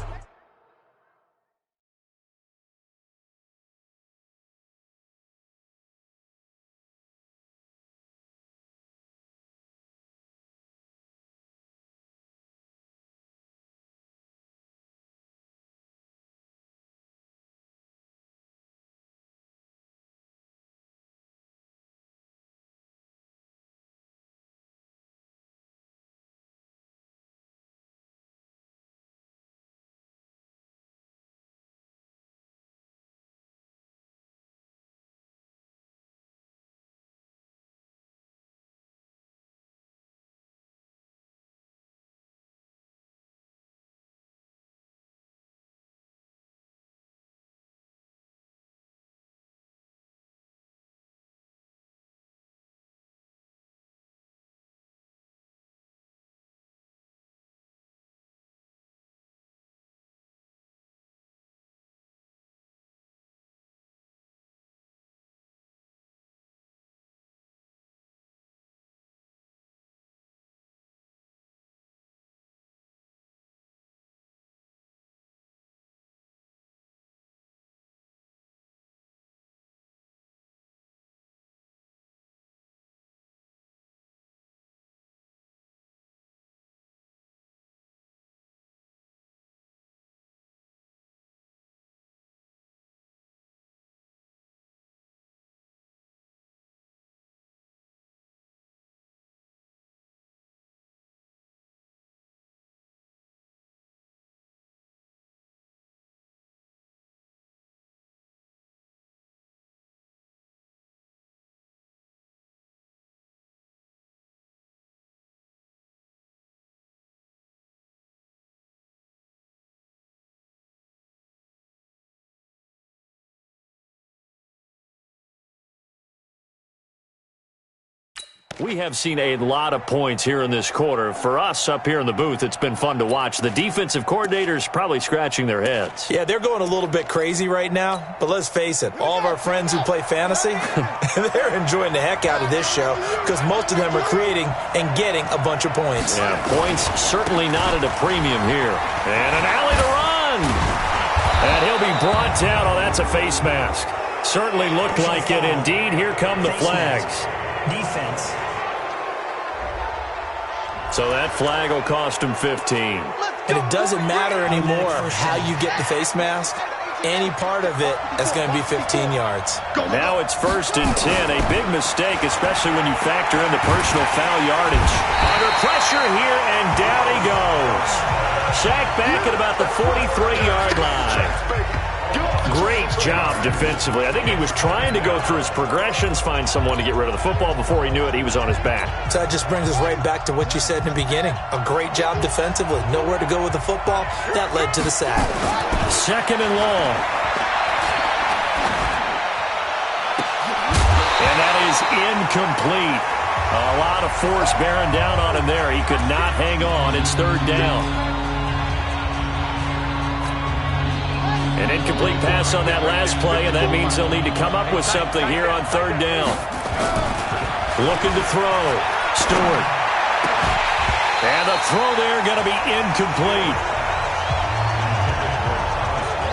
We have seen a lot of points here in this quarter. For us up here in the booth, it's been fun to watch. The defensive coordinators probably scratching their heads. Yeah, they're going a little bit crazy right now, but let's face it, all of our friends who play fantasy, they're enjoying the heck out of this show because most of them are creating and getting a bunch of points. Yeah, points certainly not at a premium here. And an alley to run. And he'll be brought down. Oh, that's a face mask. Certainly looked like it. Indeed, here come the flags. Defense. So that flag will cost him 15. And it doesn't matter anymore how you get the face mask. Any part of it is going to be 15 yards. And now it's 1st and 10. A big mistake, especially when you factor in the personal foul yardage. Under pressure here, and down he goes. Sacked back at about the 43-yard line. Great job defensively. I think he was trying to go through his progressions, find someone to get rid of the football. Before he knew it, he was on his back. So that just brings us right back to what you said in the beginning. A great job defensively. Nowhere to go with the football. That led to the sack. 2nd and long. And that is incomplete. A lot of force bearing down on him there. He could not hang on. It's 3rd down. An incomplete pass on that last play, and that means they'll need to come up with something here on 3rd down. Looking to throw. Stewart. And the throw there going to be incomplete.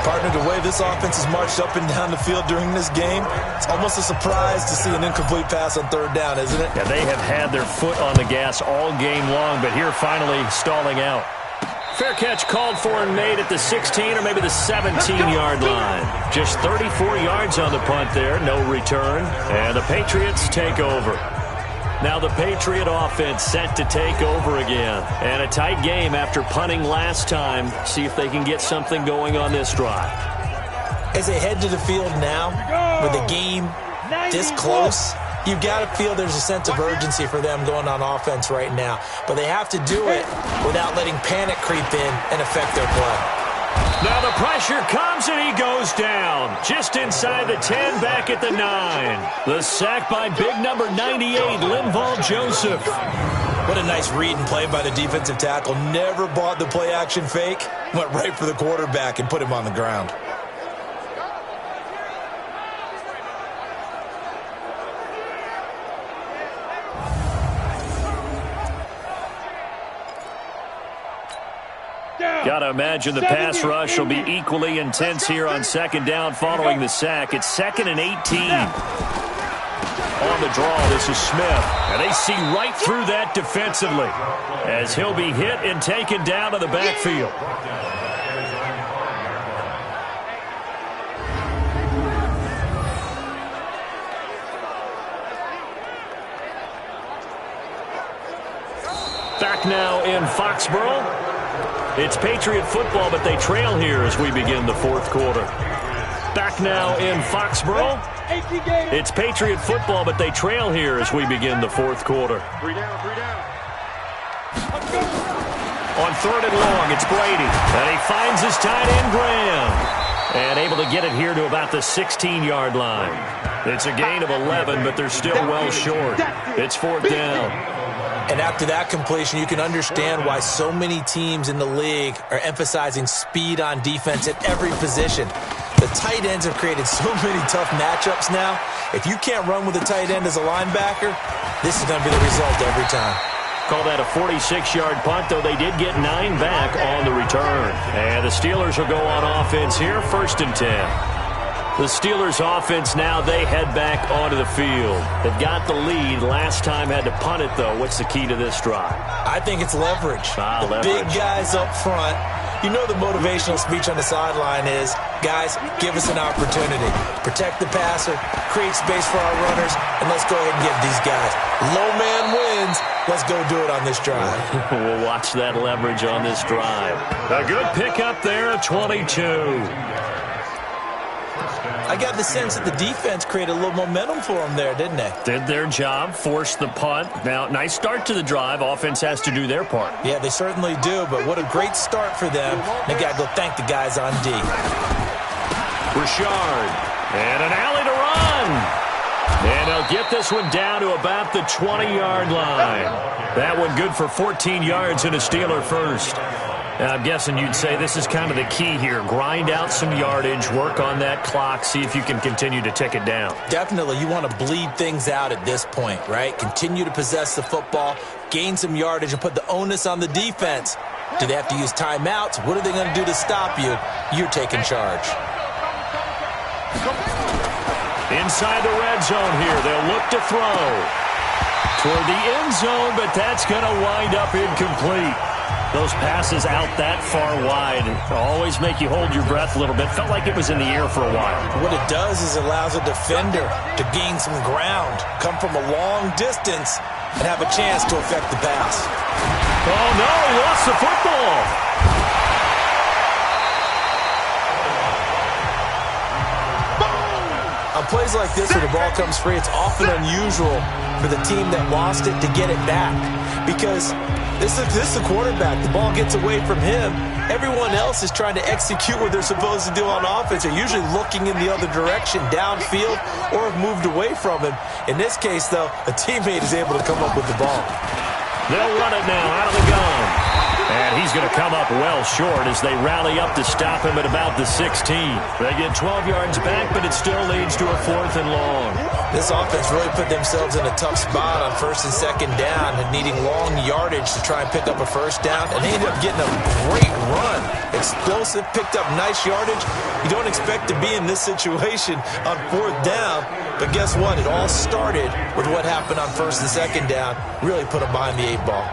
Partner, the way this offense has marched up and down the field during this game, it's almost a surprise to see an incomplete pass on 3rd down, isn't it? Yeah, they have had their foot on the gas all game long, but here finally stalling out. Fair catch called for and made at the 16 or maybe the 17-yard line. Just 34 yards on the punt there, no return. And the Patriots take over. Now the Patriot offense set to take over again. And a tight game after punting last time. See if they can get something going on this drive. As they head to the field now, with the game this close, you've got to feel there's a sense of urgency for them going on offense right now. But they have to do it without letting panic creep in and affect their play. Now the pressure comes and he goes down. Just inside the 10, back at the 9. The sack by big number 98, Linval Joseph. What a nice read and play by the defensive tackle. Never bought the play-action fake. Went right for the quarterback and put him on the ground. Got to imagine the pass rush will be equally intense here on second down following the sack. It's 2nd and 18. On the draw, this is Smith. And they see right through that defensively as he'll be hit and taken down to the backfield. Back now in Foxborough. It's Patriot football, but they trail here as we begin the fourth quarter. Back now in Foxborough. It's Patriot football, but they trail here as we begin the fourth quarter. 3 down, 3 down. On 3rd and long, it's Brady. And he finds his tight end, Graham. And able to get it here to about the 16-yard line. It's a gain of 11, but they're still well short. It's 4th down. And after that completion, you can understand why so many teams in the league are emphasizing speed on defense at every position. The tight ends have created so many tough matchups now. If you can't run with a tight end as a linebacker, this is going to be the result every time. Call that a 46-yard punt, though they did get 9 back on the return. And the Steelers will go on offense here, 1st and 10. The Steelers offense now, they head back onto the field. They've got the lead. Last time had to punt it, though. What's the key to this drive? I think it's leverage. Leverage. Big guys up front. You know the motivational speech on the sideline is, guys, give us an opportunity. Protect the passer, create space for our runners, and let's go ahead and give these guys. Low man wins. Let's go do it on this drive. We'll watch that leverage on this drive. A good pickup there, 22. I got the sense that the defense created a little momentum for them there, didn't they? Did their job, forced the punt. Now, nice start to the drive. Offense has to do their part. Yeah, they certainly do, but what a great start for them. They got to go thank the guys on D. Richard, and an alley to run. And they'll get this one down to about the 20-yard line. That one good for 14 yards and a Steeler first. I'm guessing you'd say this is kind of the key here. Grind out some yardage, work on that clock, see if you can continue to tick it down. Definitely. You want to bleed things out at this point, right? Continue to possess the football, gain some yardage, and put the onus on the defense. Do they have to use timeouts? What are they going to do to stop you? You're taking charge. Inside the red zone here, they'll look to throw toward the end zone, but that's going to wind up incomplete. Those passes out that far wide always make you hold your breath a little bit. Felt like it was in the air for a while. What it does is it allows a defender to gain some ground, come from a long distance, and have a chance to affect the pass. Oh, no, he lost the football. On plays like this where the ball comes free, it's often unusual for the team that lost it to get it back. Because this is the quarterback. The ball gets away from him. Everyone else is trying to execute what they're supposed to do on offense. They're usually looking in the other direction, downfield, or have moved away from him. In this case, though, a teammate is able to come up with the ball. They'll run it now out of the gun. And he's going to come up well short as they rally up to stop him at about the 16. They get 12 yards back, but it still leads to a 4th and long. This offense really put themselves in a tough spot on 1st and 2nd down and needing long yardage to try and pick up a 1st down. And they ended up getting a great run. Explosive, picked up nice yardage. You don't expect to be in this situation on 4th down. But guess what? It all started with what happened on 1st and 2nd down. Really put them behind the 8 ball.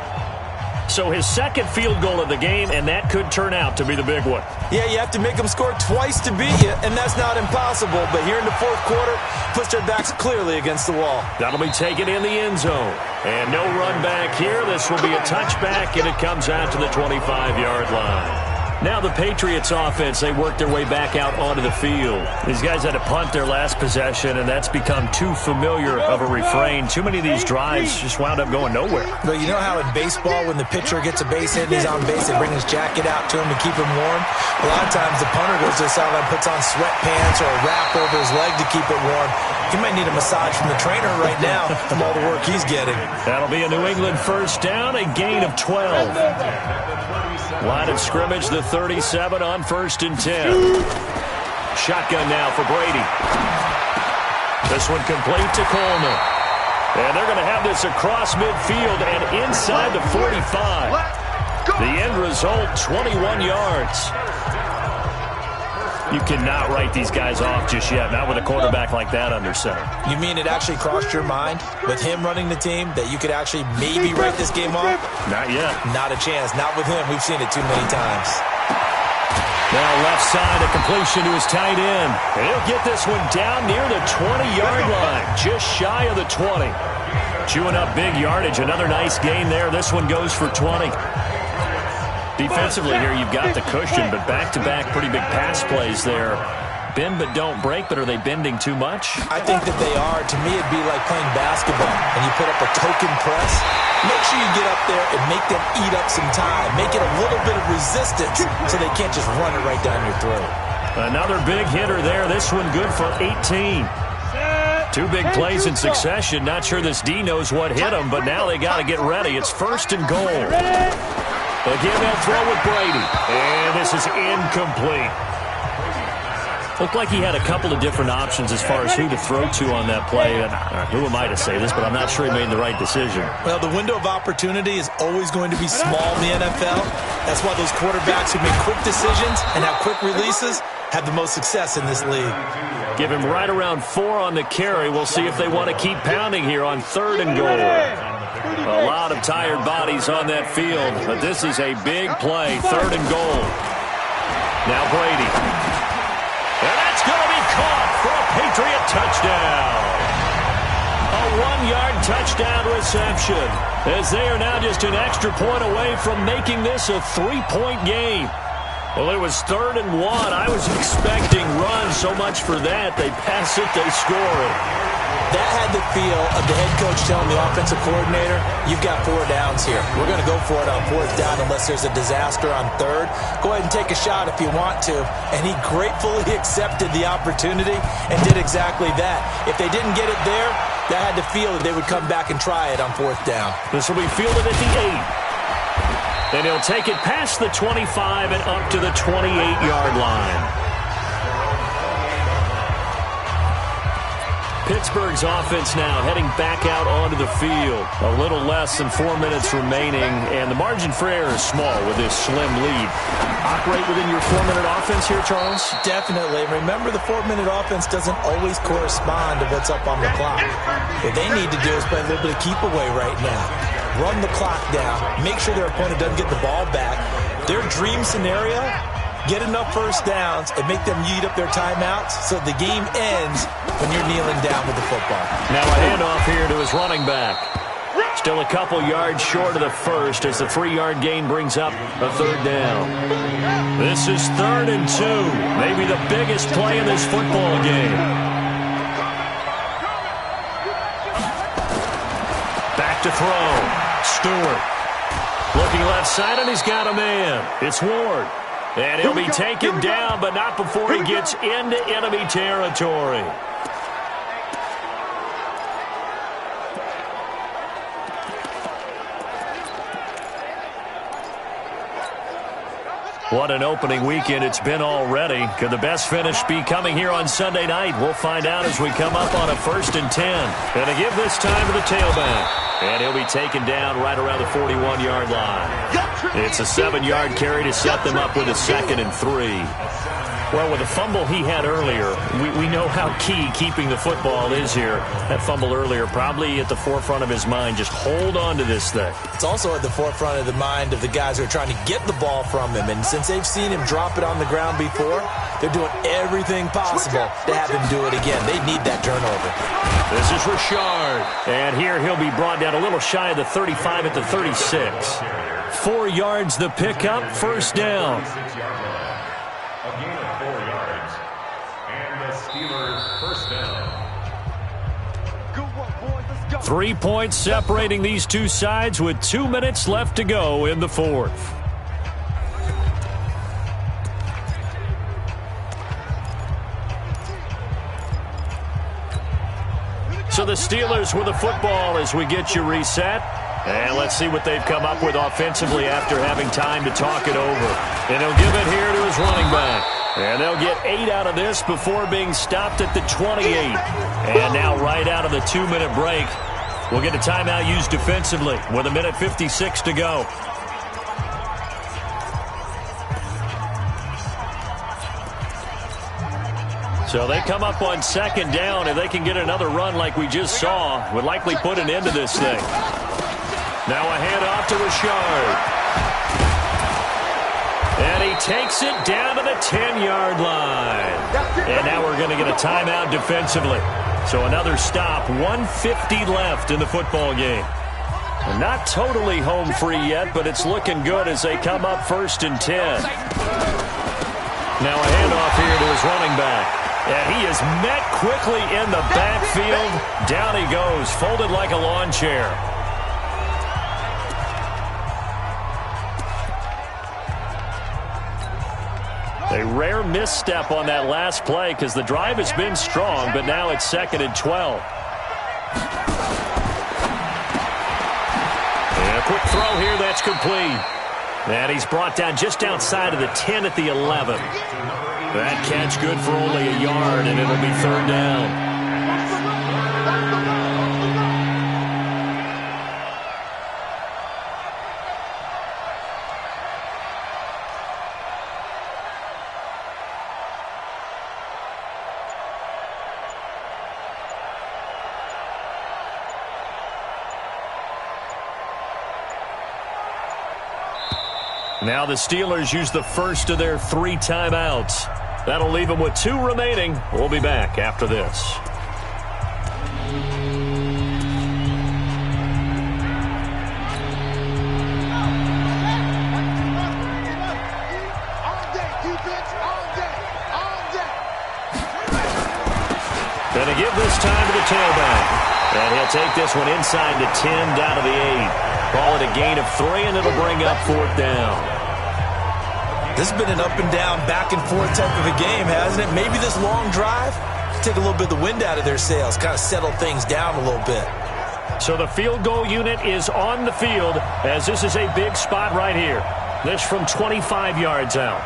So his second field goal of the game, and that could turn out to be the big one. Yeah, you have to make them score twice to beat you, and that's not impossible. But here in the 4th quarter, puts their backs clearly against the wall. That'll be taken in the end zone. And no run back here. This will be a touchback, and it comes out to the 25-yard line. Now the Patriots offense, they work their way back out onto the field. These guys had to punt their last possession, and that's become too familiar of a refrain. Too many of these drives just wound up going nowhere. But you know how in baseball, when the pitcher gets a base hit and he's on base, they bring his jacket out to him to keep him warm? A lot of times the punter goes to the sideline, puts on sweatpants or a wrap over his leg to keep it warm. He might need a massage from the trainer right now from all the work he's getting. That'll be a New England 1st down, a gain of 12. Line of scrimmage, the 37 on 1st and 10. Shotgun now for Brady. This one complete to Coleman. And they're going to have this across midfield and inside the 45. Let's go! The end result, 21 yards. You cannot write these guys off just yet, not with a quarterback like that under center. You mean it actually crossed your mind with him running the team that you could actually maybe write this game off? Not yet. Not a chance. Not with him. We've seen it too many times. Now left side, a completion to his tight end. And he'll get this one down near the 20-yard line, just shy of the 20. Chewing up big yardage. Another nice gain there. This one goes for 20. Defensively here, you've got the cushion, but back-to-back pretty big pass plays there. Bend but don't break, but are they bending too much? I think that they are. To me, it'd be like playing basketball, and you put up a token press. Make sure you get up there and make them eat up some time. Make it a little bit of resistance so they can't just run it right down your throat. Another big hitter there. This one good for 18. Two big plays in succession. Not sure this D knows what hit him, but now they got to get ready. It's 1st and goal. Again, they'll throw with Brady. And this is incomplete. Looked like he had a couple of different options as far as who to throw to on that play. And who am I to say this, but I'm not sure he made the right decision. Well, the window of opportunity is always going to be small in the NFL. That's why those quarterbacks who make quick decisions and have quick releases have the most success in this league. Give him right around 4 on the carry. We'll see if they want to keep pounding here on 3rd and goal. A lot of tired bodies on that field, but this is a big play. 3rd and goal. Now Brady. And that's going to be caught for a Patriot touchdown. A 1-yard touchdown reception, as they are now just an extra point away from making this a 3-point game. Well, it was 3rd and 1. I was expecting runs. So much for that. They pass it, they score it. That had the feel of the head coach telling the offensive coordinator, you've got 4 downs here. We're going to go for it on 4th down unless there's a disaster on 3rd. Go ahead and take a shot if you want to. And he gratefully accepted the opportunity and did exactly that. If they didn't get it there, that had the feel that they would come back and try it on 4th down. This will be fielded at the 8. And he'll take it past the 25 and up to the 28-yard line. Pittsburgh's offense now heading back out onto the field. A little less than 4 minutes remaining, and the margin for error is small with this slim lead. Operate within your 4-minute offense here, Charles? Definitely. Remember, the 4-minute offense doesn't always correspond to what's up on the clock. What they need to do is play a little bit of keep away right now. Run the clock down. Make sure their opponent doesn't get the ball back. Their dream scenario, get enough 1st downs and make them eat up their timeouts so the game ends when you're kneeling down with the football. Now a handoff here to his running back. Still a couple yards short of the 1st as the 3-yard gain brings up a 3rd down. This is 3rd and 2. Maybe the biggest play in this football game. Back to throw. Stewart. Looking left side, and he's got a man. It's Ward. And he'll be taken down, but not before he gets into enemy territory. What an opening weekend it's been already. Could the best finish be coming here on Sunday night? We'll find out as we come up on a 1st and 10. And to give this time to the tailback. And he'll be taken down right around the 41-yard line. It's a 7-yard carry to set them up with a 2nd and 3. Well, with the fumble he had earlier, we know how key keeping the football is here. That fumble earlier probably at the forefront of his mind. Just hold on to this thing. It's also at the forefront of the mind of the guys who are trying to get the ball from him. And since they've seen him drop it on the ground before, they're doing everything possible to have him do it again. They need that turnover. This is Richard. And here he'll be brought down a little shy of the 35 at the 36. 4 yards the pickup, 1st down. A gain of 4 yards. And the Steelers' 1st down. Good work, boys. Let's go. 3 points separating these two sides with 2 minutes left to go in the 4th. So the Steelers with the football as we get you reset. And let's see what they've come up with offensively after having time to talk it over. And he'll give it here to his running back. And they'll get 8 out of this before being stopped at the 28. And now right out of the 2-minute break, we'll get a timeout used defensively with 1:56 to go. So they come up on second down, and they can get another run like we just saw. Would likely put an end to this thing. Now a handoff to Richard. And he takes it down to the 10-yard line. And now we're going to get a timeout defensively. So another stop, 1:50 left in the football game. And not totally home free yet, but it's looking good as they come up 1st and 10. Now a handoff here to his running back. And he is met quickly in the backfield. Down he goes, folded like a lawn chair. A rare misstep on that last play because the drive has been strong, but now it's 2nd and 12. And a quick throw here, that's complete. And he's brought down just outside of the 10 at the 11. That catch good for only a yard, and it'll be 3rd down. Now the Steelers use the first of their 3 timeouts. That'll leave them with 2 remaining. We'll be back after this. Gonna give this time to the tailback. And he'll take this one inside the 10 down to the 8. Call it a gain of 3, and it'll bring up 4th down. This has been an up and down, back and forth type of a game, hasn't it? Maybe this long drive take a little bit of the wind out of their sails, kind of settle things down a little bit. So the field goal unit is on the field as this is a big spot right here. This from 25 yards out.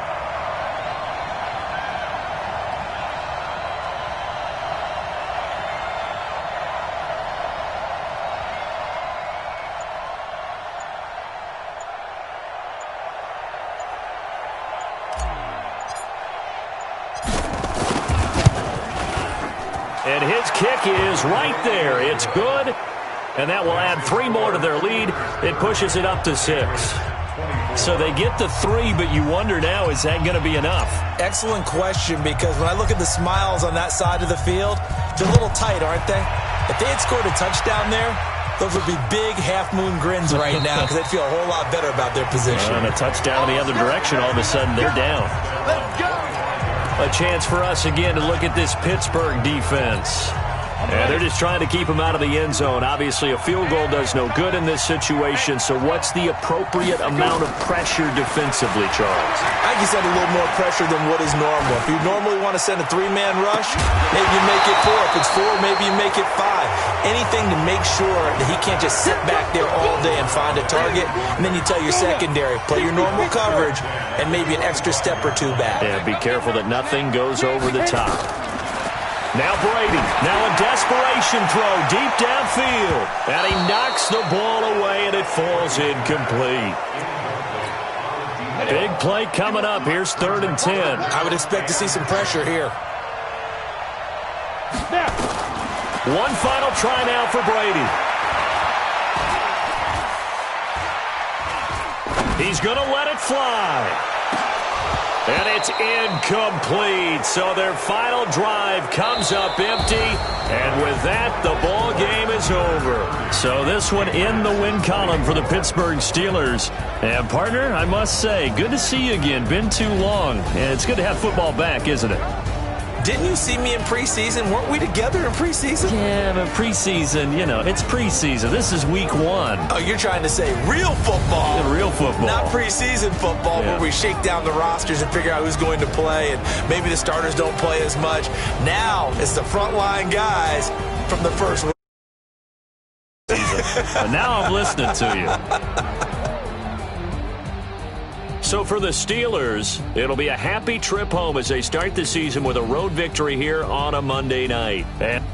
And his kick is right there. It's good. And that will add 3 more to their lead. It pushes it up to 6. So they get the 3, but you wonder now, is that going to be enough? Excellent question, because when I look at the smiles on that side of the field, they're a little tight, aren't they? If they had scored a touchdown there, those would be big half-moon grins right now because they'd feel a whole lot better about their position. And a touchdown in the other direction, all of a sudden they're down. Let's go. A chance for us again to look at this Pittsburgh defense. And they're just trying to keep him out of the end zone. Obviously, a field goal does no good in this situation. So what's the appropriate amount of pressure defensively, Charles? I think you send a little more pressure than what is normal. If you normally want to send a 3-man rush, maybe you make it 4. If it's 4, maybe you make it 5. Anything to make sure that he can't just sit back there all day and find a target. And then you tell your secondary, play your normal coverage, and maybe an extra step or 2 back. Yeah, be careful that nothing goes over the top. Now Brady, now a desperation throw deep downfield. And he knocks the ball away, and it falls incomplete. Big play coming up. Here's 3rd and 10. I would expect to see some pressure here. One final try now for Brady. He's going to let it fly. And it's incomplete. So their final drive comes up empty. And with that, the ball game is over. So this one in the win column for the Pittsburgh Steelers. And, partner, I must say, good to see you again. Been too long. And it's good to have football back, isn't it? Didn't you see me in preseason? Weren't we together in preseason? Yeah, but preseason, you know, it's preseason. This is week 1. Oh, you're trying to say real football. Yeah, real football. Not preseason football where we shake down the rosters and figure out who's going to play, and maybe the starters don't play as much. Now it's the frontline guys from the first season. But now I'm listening to you. So for the Steelers, it'll be a happy trip home as they start the season with a road victory here on a Monday night. And